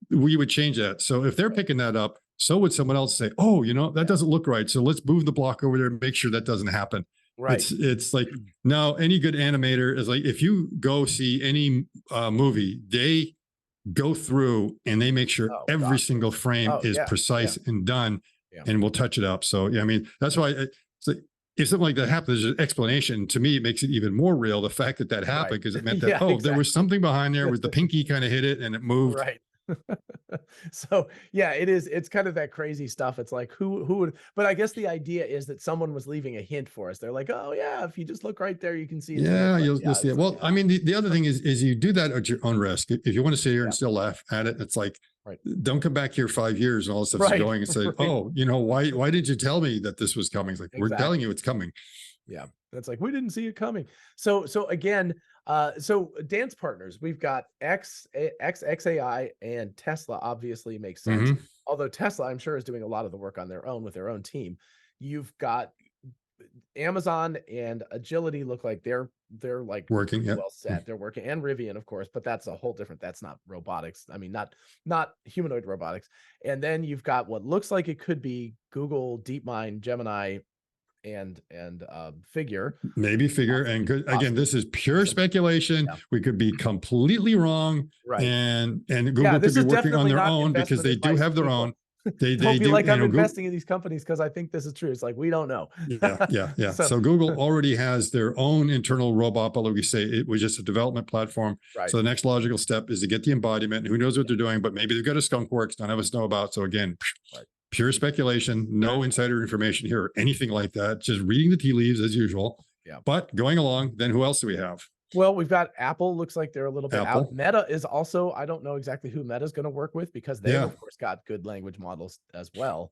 we would change that. So if they're picking that up, so would someone else say, oh, you know, that doesn't look right. So let's move the block over there and make sure that doesn't happen. Right. It's like, now any good animator is like, if you go see any movie, they go through and they make sure every single frame is precise and done, and we'll touch it up. So, yeah, I mean, that's why it's like, if something like that happens, there's an explanation. To me, it makes it even more real, the fact that happened, because it meant that, there was something behind there, was the pinky kind of hit it and it moved. Right. So yeah, it's kind of that crazy stuff. It's like who would, but I guess the idea is that someone was leaving a hint for us. They're like, oh yeah, if you just look right there, you can see it. Yeah, you'll see it. Well, I mean, the other thing is you do that at your own risk. If you want to sit here and still laugh at it, it's like, don't come back here 5 years and all this stuff's going and say, oh, you know, why did you tell me that this was coming? It's like, we're telling you it's coming. Yeah. That's like, we didn't see it coming. So again, so dance partners, we've got xAI, and Tesla obviously makes sense. Although Tesla, I'm sure, is doing a lot of the work on their own with their own team. You've got Amazon and Agility look like they're like working, well set. They're working, and Rivian, of course, but that's a whole different, that's not robotics. I mean, not humanoid robotics. And then you've got what looks like it could be Google, DeepMind, Gemini, and Figure, maybe Figure. And again, this is pure speculation. We could be completely wrong, and Google could be working on their own, because they do have their own. They do, like, I'm investing in these companies because I think this is true. It's like, we don't know. Yeah. So Google already has their own internal robot, but like we say, it was just a development platform. So the next logical step is to get the embodiment. Who knows what they're doing, but maybe they've got a skunk works none of us know about. So again, pure speculation, no insider information here or anything like that. Just reading the tea leaves as usual. Yeah. But going along, then who else do we have? Well, we've got Apple, looks like they're a little bit out. Apple. Meta is also, I don't know exactly who Meta's going to work with because they've Yeah. of course got good language models as well.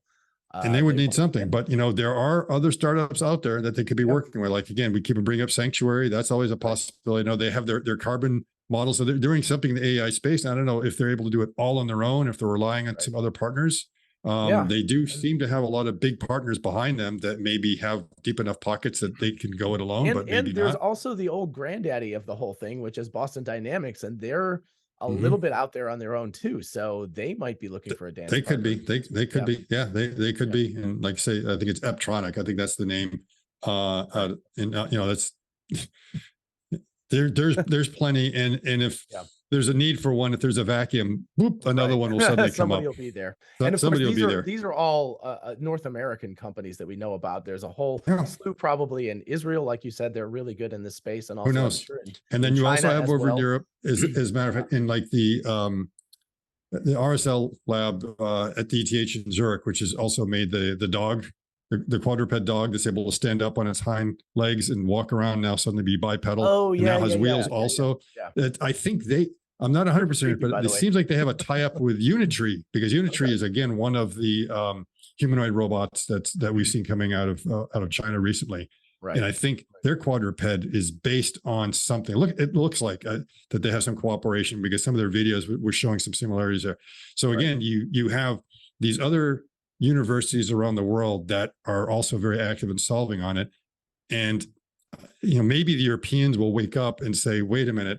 And they would They need work something, with, but there are other startups out there that they could be yep, working with. Like, again, we keep bringing up Sanctuary. That's always a right. possibility. They have their carbon model. So they're doing something in the AI space. I don't know if they're able to do it all on their own, if they're relying on Right. some other partners. Yeah. They do And seem to have a lot of big partners behind them that maybe have deep enough pockets that they can go it alone, but maybe there's not. also the old granddaddy of the whole thing, which is Boston Dynamics, and they're a little Mhm. bit out there on their own too. So they might be looking for a dance They could partner. be. They could Yeah. be. Yeah, they could Yeah. be. And like I say, I think it's Eptronic. I think that's the name. Right. And that's there's plenty. And if Yeah. there's a need for one, if there's a vacuum, whoop, another Right. one will suddenly come Somebody up. will be there. And of course, Somebody will be there. these are all North American companies that we know about. There's a whole Yeah. slew probably in Israel, like you said, they're really good in this space, and Who also I'm knows? sure And in then you also China have as over in well. Europe, as a matter of fact, in like the RSL lab at the ETH in Zurich, which has also made the dog, the quadruped dog that's able to stand up on its hind legs and walk around, now suddenly be bipedal, Oh and yeah, now yeah, has yeah, wheels yeah, yeah, also. yeah. That I think I'm not 100%, Creepy, but by it the way. seems like they have a tie-up with Unitree, because Unitree Okay. is again one of the humanoid robots that we've seen coming out of China recently. Right. And I think their quadruped is based on something. Look, it looks like that they have some cooperation, because some of their videos were showing some similarities there. So Right. again, you have these other universities around the world that are also very active in solving on it. And maybe the Europeans will wake up and say, wait a minute,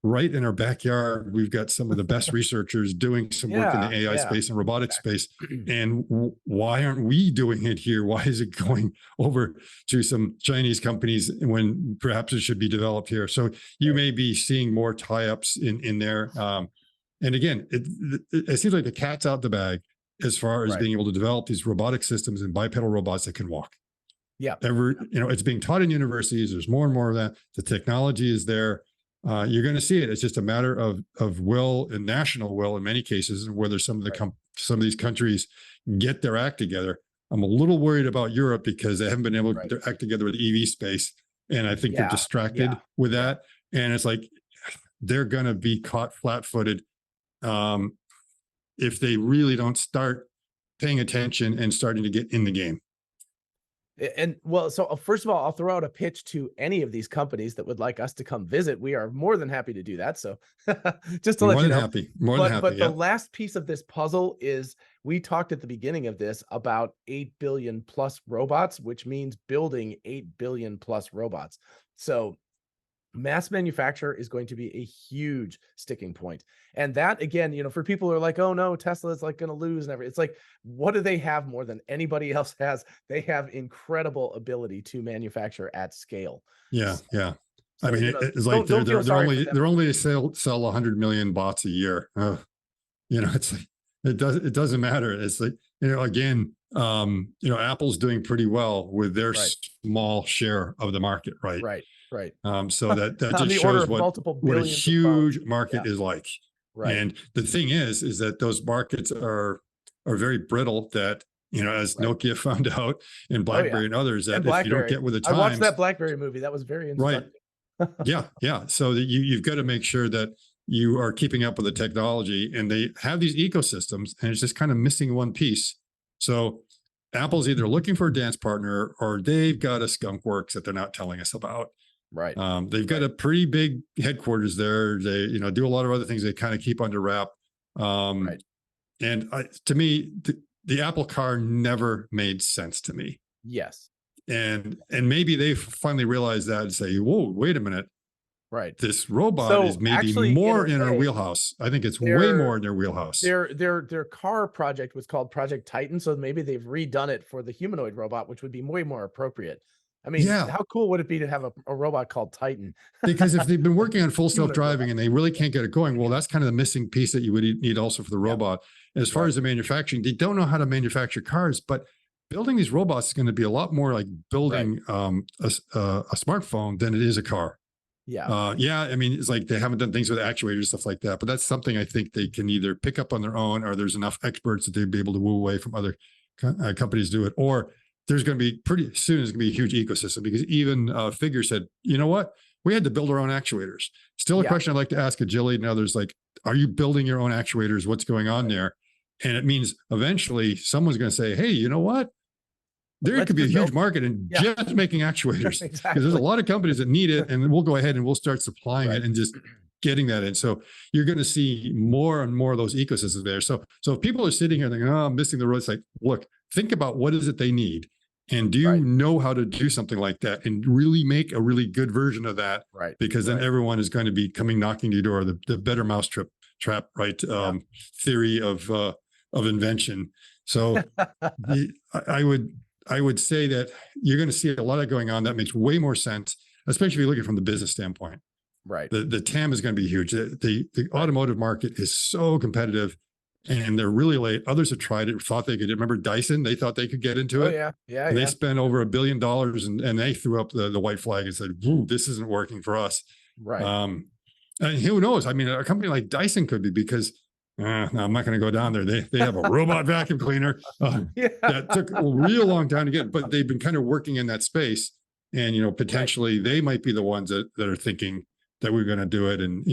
right in our backyard, we've got some of the best researchers doing some work in the Yeah, AI yeah. space and robotics space. Exactly. And why aren't we doing it here? Why is it going over to some Chinese companies when perhaps it should be developed here? So you Right. may be seeing more tie-ups in there. And again, it seems like the cat's out the bag as far as Right. being able to develop these robotic systems and bipedal robots that can walk. Yeah. It's being taught in universities. There's more and more of that. The technology is there. You're going to see it. It's just a matter of will, and national will in many cases, and whether some of these countries get their act together. I'm a little worried about Europe because they haven't been able to get their act together with the EV space, and I think they're distracted with that. And it's like they're going to be caught flat-footed if they really don't start paying attention and starting to get in the game. And well, so first of all, I'll throw out a pitch to any of these companies that would like us to come visit. We are more than happy to do that. So just to let you know, More than happy. but the last piece of this puzzle is we talked at the beginning of this about 8 billion plus robots, which means building 8 billion plus robots. So mass manufacture is going to be a huge sticking point. And that, again, for people who are like, oh no, Tesla is like going to lose and everything. It's like, what do they have more than anybody else has? They have incredible ability to manufacture at scale. Yeah. Yeah. I So, mean, it's like don't feel sorry for them. they're only sell 100 million bots a year. It's like, it doesn't matter. It's like, again, Apple's doing pretty well with their small share of the market, right? Right. So that On just the order shows of what multiple a billions of huge phones. market is like. Right. And the thing is that those markets are very brittle, that as Nokia found out, and BlackBerry and others, that if you don't get with the times. I watched that BlackBerry movie. That was very instructive. Right. Yeah. So that you've got to make sure that you are keeping up with the technology, and they have these ecosystems, and it's just kind of missing one piece. So Apple's either looking for a dance partner, or they've got a skunk works that they're not telling us about. Right. They've got a pretty big headquarters there. They, do a lot of other things they kind of keep under wrap. And to me, the Apple car never made sense to me. Yes. And maybe they finally realized that and say, whoa, wait a minute. Right. This robot is maybe more in our wheelhouse. I think it's way more in their wheelhouse. Their car project was called Project Titan. So maybe they've redone it for the humanoid robot, which would be way more appropriate. I mean, how cool would it be to have a robot called Titan? Because if they've been working on full self-driving and they really can't get it going, well, that's kind of the missing piece that you would need also for the robot. As far as the manufacturing, they don't know how to manufacture cars, but building these robots is going to be a lot more like building a smartphone than it is a car. I mean, it's like they haven't done things with actuators, stuff like that, but that's something I think they can either pick up on their own, or there's enough experts that they'd be able to woo away from other companies do it, or there's going to be pretty soon, it's going to be a huge ecosystem, because even Figure said, you know what? We had to build our own actuators. Still a question I'd like to ask Agility and others, like, are you building your own actuators? What's going on there? And it means eventually someone's going to say, hey, you know what? There could be a huge market in just making actuators, because there's a lot of companies that need it, and we'll go ahead and we'll start supplying it and just getting that in. So you're going to see more and more of those ecosystems there. So if people are sitting here thinking, oh, I'm missing the road, it's like, look, think about what is it they need. And do you know how to do something like that and really make a really good version of that? Because then everyone is going to be coming knocking to your door, the better mousetrap theory of invention. So I would say that you're going to see a lot of going on that makes way more sense, especially if you look at it from the business standpoint. The TAM is going to be huge. The automotive market is so competitive, and they're really late. Others have tried it, thought they could. Remember Dyson? They thought they could get into it. And they spent over $1 billion, and they threw up the white flag and said, "Ooh, this isn't working for us." And who knows? I mean, a company like Dyson could be, because no, I'm not going to go down there. They have a robot vacuum cleaner that took a real long time to get, but they've been kind of working in that space. And, potentially they might be the ones that are thinking that we're going to do it. And,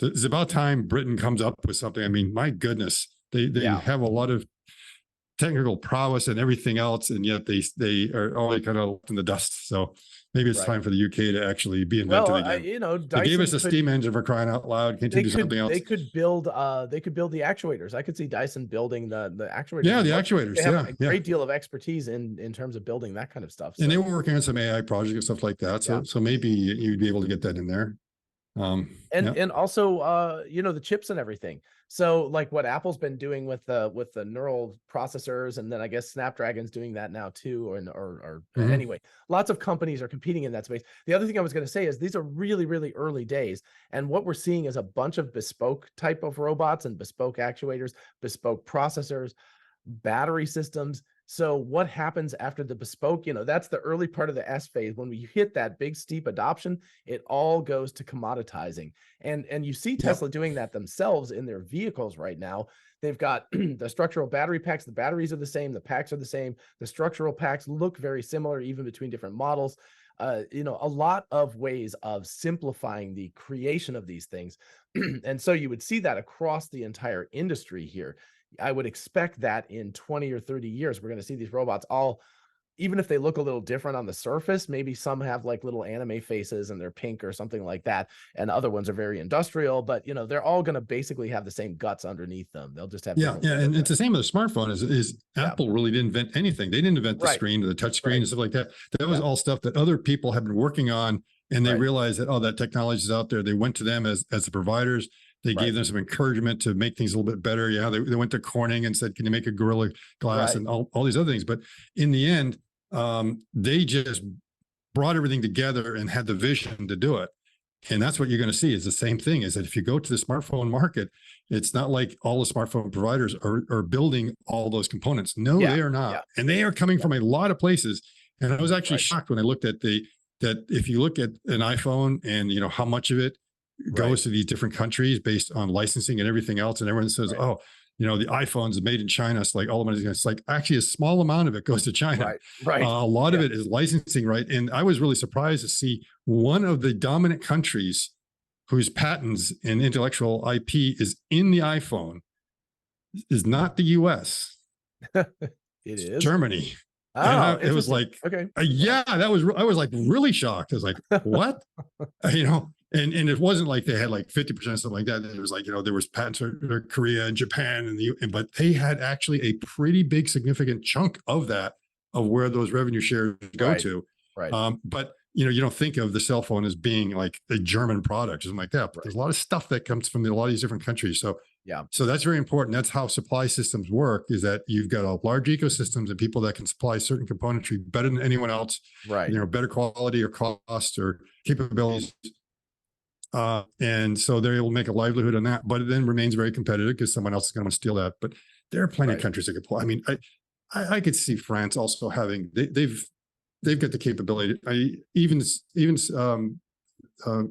it's about time Britain comes up with something. I mean, my goodness, they have a lot of technical prowess and everything else, and yet they are only kind of in the dust. So maybe it's time for the UK to actually be inventive again. They gave us a steam engine, for crying out loud. Can't you do something else? They could build the actuators. I could see Dyson building the actuators. Yeah, the actuators. They have a great deal of expertise in terms of building that kind of stuff. And they were working on some AI projects and stuff like that. So maybe you'd be able to get that in there. And also the chips and everything. So like what Apple's been doing with the neural processors, and then I guess Snapdragon's doing that now too, or anyway, lots of companies are competing in that space. The other thing I was going to say is these are really, really early days, and what we're seeing is a bunch of bespoke type of robots and bespoke actuators, bespoke processors, battery systems. So what happens after the bespoke, that's the early part of the S phase. When we hit that big steep adoption, it all goes to commoditizing. And you see Tesla doing that themselves in their vehicles right now. They've got the structural battery packs. The batteries are the same. The packs are the same. The structural packs look very similar, even between different models. A lot of ways of simplifying the creation of these things. And so you would see that across the entire industry here. I would expect that in 20 or 30 years, we're going to see these robots all, even if they look a little different on the surface, maybe some have like little anime faces and they're pink or something like that, and other ones are very industrial, but they're all going to basically have the same guts underneath them. They'll just have and it's the same with the smartphone. Is Apple really didn't invent anything. They didn't invent the screen or the touch screen and stuff like that. That was all stuff that other people have been working on, and they realized that, oh, that technology is out there. They went to them as the providers. They gave them some encouragement to make things a little bit better. Yeah, they went to Corning and said, can you make a Gorilla Glass and all these other things? But in the end, they just brought everything together and had the vision to do it. And that's what you're going to see is the same thing, is that if you go to the smartphone market, it's not like all the smartphone providers are building all those components. No, they are not. And they are coming from a lot of places. And I was actually shocked when I looked at that if you look at an iPhone and how much of it goes to these different countries based on licensing and everything else. And everyone says, oh, the iPhone's made in China. It's like all the money. It's like actually a small amount of it goes to China. A lot of it is licensing. And I was really surprised to see one of the dominant countries whose patents and intellectual IP is in the iPhone is not the US. It is Germany. Oh, it was like, I was like really shocked. I was like, what? And it wasn't like they had like 50% something like that. It was like, there was patents for Korea and Japan but they had actually a pretty big significant chunk of where those revenue shares go to. But you don't think of the cell phone as being like a German product or something like that. But there's a lot of stuff that comes from a lot of these different countries. So so that's very important. That's how supply systems work, is that you've got a large ecosystems and people that can supply certain componentry better than anyone else, better quality or cost or capabilities. And so they're able to make a livelihood on that, but it then remains very competitive because someone else is going to steal that. But there are plenty of countries that could play. I mean, I could see France also having, they've got the capability. Even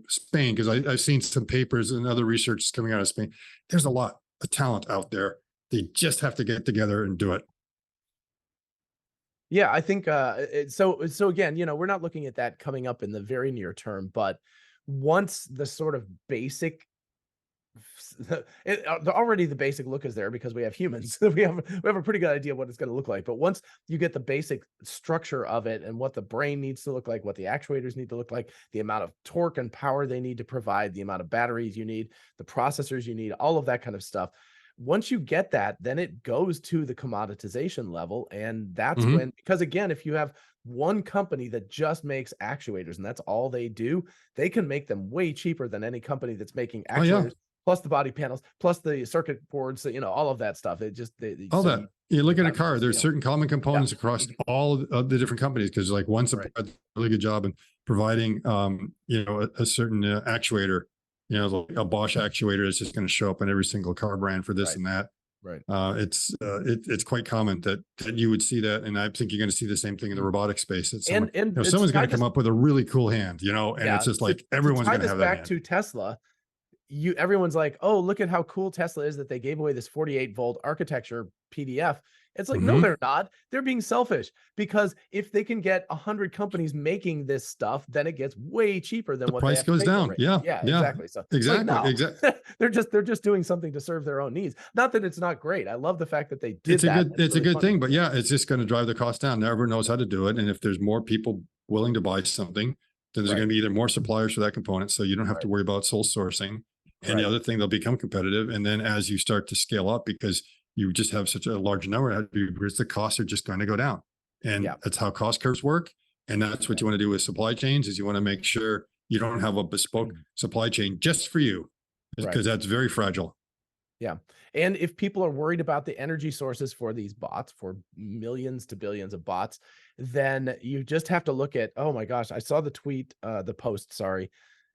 Spain, because I've seen some papers and other research coming out of Spain. There's a lot of talent out there. They just have to get together and do it. Yeah, I think so again, we're not looking at that coming up in the very near term, but once the sort of basic already the basic look is there because we have humans. We have a pretty good idea what it's going to look like. But once you get the basic structure of it and what the brain needs to look like, what the actuators need to look like, the amount of torque and power they need to provide, the amount of batteries you need, the processors you need, all of that kind of stuff. Once you get that, then it goes to the commoditization level. And that's Hmm. when, because again, if you have one company that just makes actuators and that's all they do, they can make them way cheaper than any company that's making Oh yeah, actuators plus the body panels, plus the circuit boards, all of that stuff. It just all so that. You look at a economies car, of there's scale. certain common Yeah, components across all of the different companies because like one right, supplies a really good job in providing, a certain actuator, like a Bosch actuator is just going to show up on every single car brand for this right, and that. right. It's quite common that you would see that, and I think you're going to see the same thing in the Mhm. robotic space. That And to someone's going tie to come this, up with a really cool hand, and it's yeah, just to like everyone's tie going to this have that back hand. to Tesla, everyone's like, "Oh, look at how cool Tesla is that they gave away this 48-volt architecture PDF." It's like, no, Hmm. they're not. They're being selfish because if they can get 100 companies making this stuff, then it gets way cheaper than The what they price have to goes pay for down. it. Yeah, Yeah, yeah, exactly. So it's like, exactly, no, exactly. they're just doing something to serve their own needs. Not that it's not great. I love the fact that they did that. It's It's a really good funny. thing, but yeah, it's just going to drive the cost down. Now everyone knows how to do it, and if there's more people willing to buy something, then there's Right, going to be either more suppliers for that component, so you don't have to right, worry about sole sourcing. And the right. other thing, they'll become competitive, and then as you start to scale up, because you just have such a large number, because the costs are just going to go down, and Yeah, that's how cost curves work. And that's what yeah. you want to do with supply chains: is you want to make sure you don't have a bespoke Mhm. supply chain just for you, Right. because that's very fragile. Yeah. And if people are worried about the energy sources for these bots, for millions to billions of bots, then you just have to look at, oh my gosh, I saw the tweet, the post, sorry.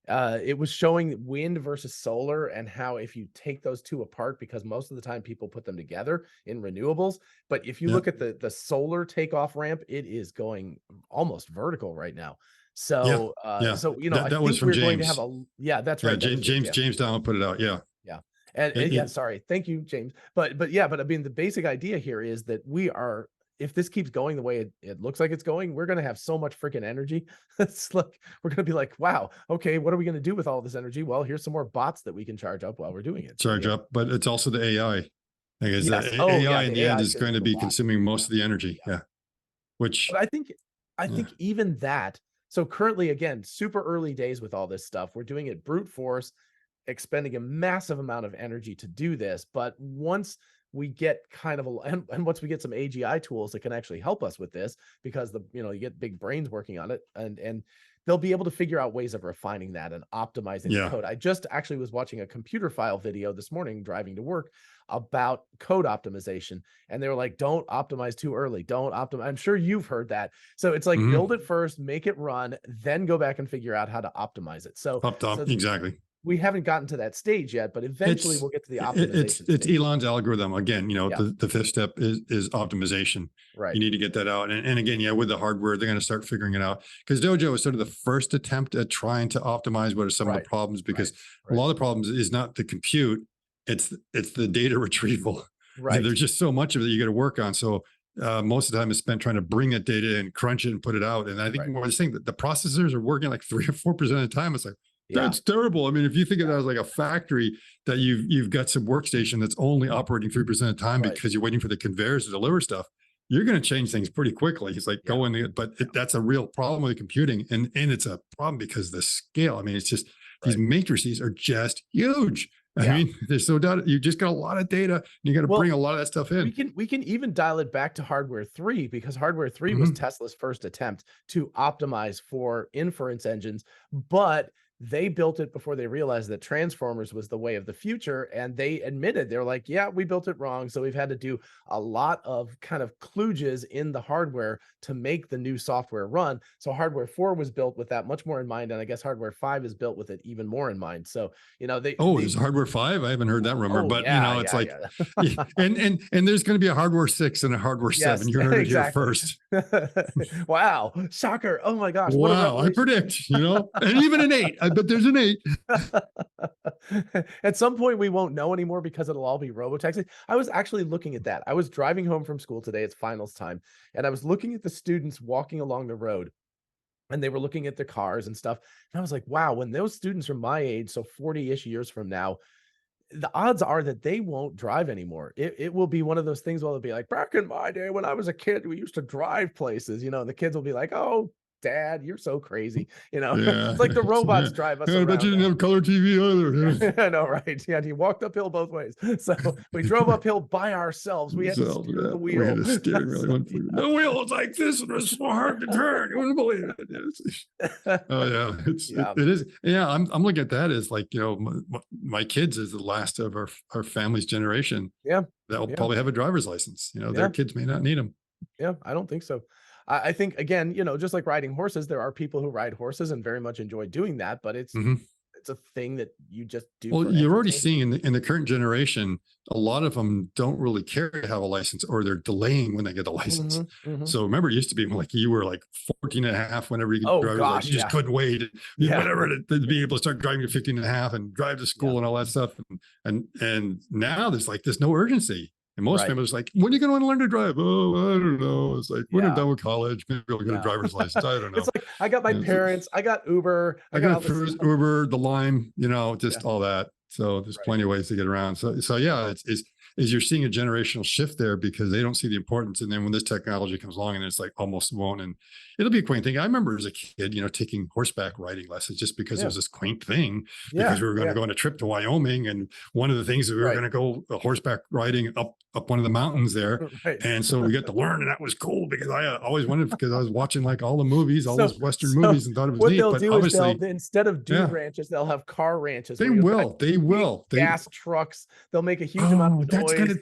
It was showing wind versus solar and how if you take those two apart, because most of the time people put them together in renewables. But if you Yeah, look at the solar takeoff ramp, it is going almost vertical right now. yeah, So yeah. I That was think from we're going to have James. a, yeah, that's Yeah, right. That was James. Yeah. James Down put it out. Yeah. Yeah. It, And yeah, it sorry. Thank you, James. But yeah, but I mean, the basic idea here is that we are, if this keeps going the way it looks like it's going, we're going to have so much freaking energy. It's like, we're going to be like, wow, okay, what are we going to do with all this energy? Well, here's some more bots that we can charge up while we're doing it. So charge yeah. up, but it's also the AI. I guess Yes. Oh AI yeah. in The the end AI is is going to going to do a be lot. consuming Yeah. most of the energy. Yeah. Yeah. Which, But I yeah. think even that, so currently again, super early days with all this stuff. We're doing it brute force, expending a massive amount of energy to do this. But once we get kind of and once we get some AGI tools that can actually help us with this, because you get big brains working on it, and they'll be able to figure out ways of refining that and optimizing the Yeah. code. I just actually was watching a computer file video this morning driving to work about code optimization, and they were like, don't optimize too early, don't optimize. I'm sure you've heard that. So it's like, Hmm. build it first, make it run, then go back and figure out how to optimize it. So Up top. Exactly. we haven't gotten to that stage yet, but eventually It's we'll get to the optimization it's stage. Elon's algorithm again. Yeah, The fifth step is optimization. right, You need to get that out, and again, yeah, with the hardware, they're going to start figuring it out because Dojo is sort of the first attempt at trying to optimize what are some of the right, problems. right, Because a right, lot of the problems is not the compute; it's the data retrieval. right, There's just so much of it you got to work on. So most of the time is spent trying to bring that data and crunch it and put it out. And I think right. more the thing that the processors are working like 3 or 4% of the time. It's like, Yeah, that's terrible. I mean, if you think of yeah, that as like a factory that you've got some workstation that's only operating 3% of the time right. because you're waiting for the conveyors to deliver stuff, you're going to change things pretty quickly. It's like Yeah, but yeah, that's a real problem with computing, and it's a problem because the scale. I mean, it's just these right. matrices are just huge. I Yeah. mean, there's no doubt you just got a lot of data, and you got to bring Well, a lot of that stuff in. we can even dial it back to hardware 3, because hardware 3 was Mhm. Tesla's first attempt to optimize for inference engines, but they built it before they realized that transformers was the way of the future, and they admitted, they're like, yeah, we built it wrong, so we've had to do a lot of kind of kludges in the hardware to make the new software run. So hardware 4 was built with that much more in mind, and I guess hardware 5 is built with it even more in mind. So Oh, they there's hardware 5. I haven't heard that rumor, oh but yeah, it's yeah, like, yeah. and there's going to be a hardware 6 and a hardware 7. Yes, You heard it here exactly. first. Wow, shocker. Oh my gosh, what a Wow, I revelation. predict, and even an 8. I bet there's an 8. At some point, we won't know anymore because it'll all be robotaxi. I was actually looking at that. I was driving home from school today. It's finals time. And I was looking at the students walking along the road, and they were looking at their cars and stuff. And I was like, wow, when those students are my age, so 40-ish years from now, the odds are that they won't drive anymore. It will be one of those things where they'll be like, back in my day when I was a kid, we used to drive places, and the kids will be like, oh, dad, you're so crazy. Yeah. It's like the Yeah. robots drive us Yeah, I bet you around didn't now. have color TV either. I know, right? Yeah, and he walked uphill both ways. So we drove uphill by ourselves. We had to So steer the we had wheel. a steering wheel. So, The wheel was like this, and it was so hard to turn. You wouldn't believe it. yeah. Oh yeah, Yeah. it is. Yeah, I'm looking at that as like my kids is the last of our family's generation Yeah. that will Yeah. probably have a driver's license. Their Yeah. kids may not need them. Yeah. I don't think so. I think, again, just like riding horses, there are people who ride horses and very much enjoy doing that, but it's Mhm. it's a thing that you just do Well, for you're already entertainment. seeing in the current generation, a lot of them don't really care to have a license, or they're delaying when they get a license. Mhm, mhm. So remember, it used to be like you were like 14 and a half whenever you get Oh driver's license, gosh, you just yeah. couldn't wait, Yeah. whatever, to be able to start driving to 15 and a half and drive to Yeah. school and all that stuff. And now there's no urgency. And most Right. families like, when are you going to want to learn to drive? Oh, I don't know. It's like, when I'm Yeah. done with college, maybe I'll get a Yeah. driver's license. I don't It's know. like, I got my Yeah, so parents, I got Uber, I I got got all this first stuff. Uber, the Lime, Yeah. just all that. So there's Right. plenty of ways to get around. So yeah, is you're seeing a generational shift there because they don't see the importance. And then when this technology comes along, and it's like almost won't, and it'll be a quaint thing. I remember as a kid, taking horseback riding lessons just because it Yeah. was this quaint thing, Yeah. because we were going to Yeah. go on a trip to Wyoming. And one of the things that we were Right. going to go horseback riding up one of the mountains there. Right. And so we got to learn, and that was cool because I always wanted, because I was watching like all the movies, all So those Western so movies, and thought it was what neat. they'll But do is obviously, instead of dude yeah, ranches, they'll have car ranches they where you'll will. They big will. gas trucks. They'll make a huge amount Oh, of noise.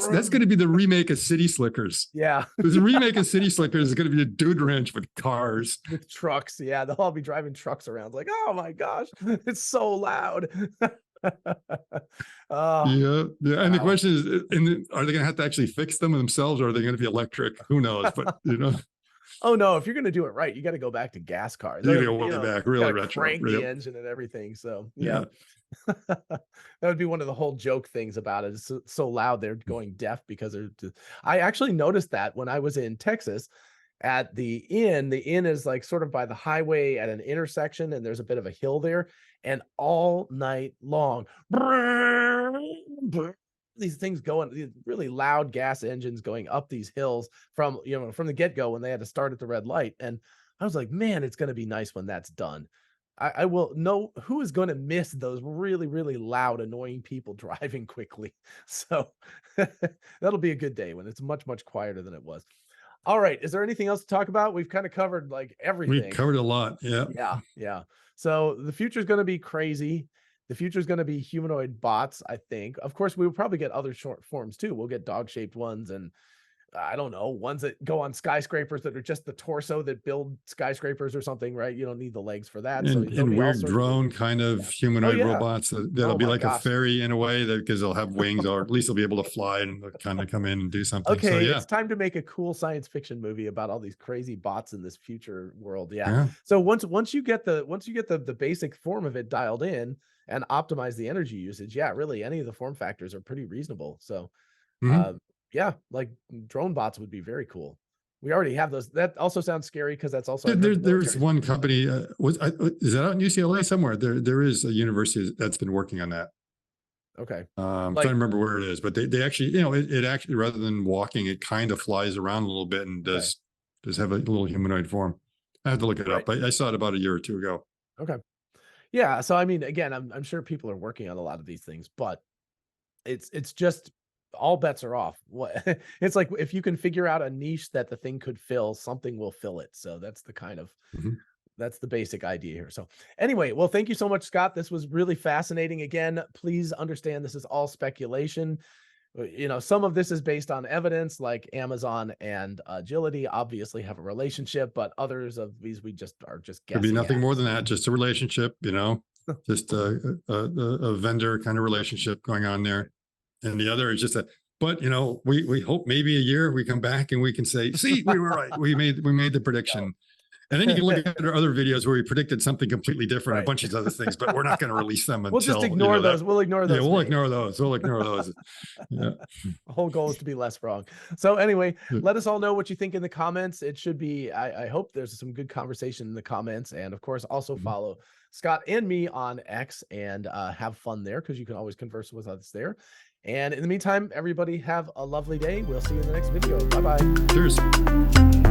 that's gonna be the remake of City Slickers. Yeah. The remake of City Slickers is gonna be a dude ranch with cars. With trucks. Yeah. They'll all be driving trucks around. Like, oh my gosh, it's so loud. Oh, Yeah, yeah. And the wow. question is, are they gonna have to actually fix them themselves, or are they gonna be electric? Who knows? But Oh no, if you're gonna do it right, you got to go back to gas cars. you They're, gotta go way back, got really to retro. crank the Real, engine and everything. So yeah. yeah. That would be one of the whole joke things about it. It's so loud they're going deaf because I actually noticed that when I was in Texas at the inn. The inn is like sort of by the highway at an intersection, and there's a bit of a hill there. And all night long, these things going, these really loud gas engines going up these hills from the get-go when they had to start at the red light. And I was like, man, it's going to be nice when that's done. I will know who is going to miss those really, really loud, annoying people driving quickly. So that'll be a good day when it's much, much quieter than it was. All right. Is there anything else to talk about? We've kind of covered like We everything. covered a lot. Yeah. Yeah. Yeah. So the future is going to be crazy. The future is going to be humanoid bots, I think. Of course, we will probably get other short forms too. We'll get dog-shaped ones, and I don't know, ones that go on skyscrapers that are just the torso that build skyscrapers or something, right? You don't need the legs for that. So there'll And be all weird sorts of drone kind of yeah. Oh humanoid yeah. robots that'll Oh be my like a gosh. fairy in a way, that because they'll have wings, or at least they'll be able to fly and kind of come in and do something. So Okay, yeah. it's time to make a cool science fiction movie about all these crazy bots in this future world. Yeah. Yeah. So once you get the basic form of it dialed in and optimize the energy usage, yeah, really any of the form factors are pretty reasonable. So Mhm. yeah, like drone bots would be very cool. We already have those. That also sounds scary because that's also I've heard the There's military's one working on it. company. Is that out in UCLA somewhere? There is a university that's been working on that. Okay. I'm trying to Like remember where it is, but they actually, it actually, rather than walking, it kind of flies around a little bit and okay. does have a little humanoid form. I have to look it Right. up. I saw it about a year or two ago. Okay. Yeah. So I mean, again, I'm sure people are working on a lot of these things, but it's just all bets are off. What it's like if you can figure out a niche that the thing could fill, something will fill it. So Mhm. that's the basic idea here. So anyway, well, thank you so much, Scott. This was really fascinating. Again, please understand this is all speculation. Some of this is based on evidence, like Amazon and Agility obviously have a relationship, but others of these we just are just Could be guessing nothing at. more than So that, just a relationship, just a vendor kind of relationship going on there. And the other is just but we hope maybe a year we come back and we can say, see, we were right. We made the yeah. prediction. And then you can look at our other videos where we predicted something completely different, Right. a bunch of other things, but we're not going to release them until We'll just ignore those. We'll ignore those. Yeah, we'll ignore those. We'll ignore those. Yeah. The whole goal is to be less wrong. So anyway, let us all know what you think in the comments. It should be, I hope there's some good conversation in the comments. And of course, also follow Scott and me on X and have fun there, because you can always converse with us there. And in the meantime, everybody have a lovely day. We'll see you in the next video. Bye-bye. Cheers.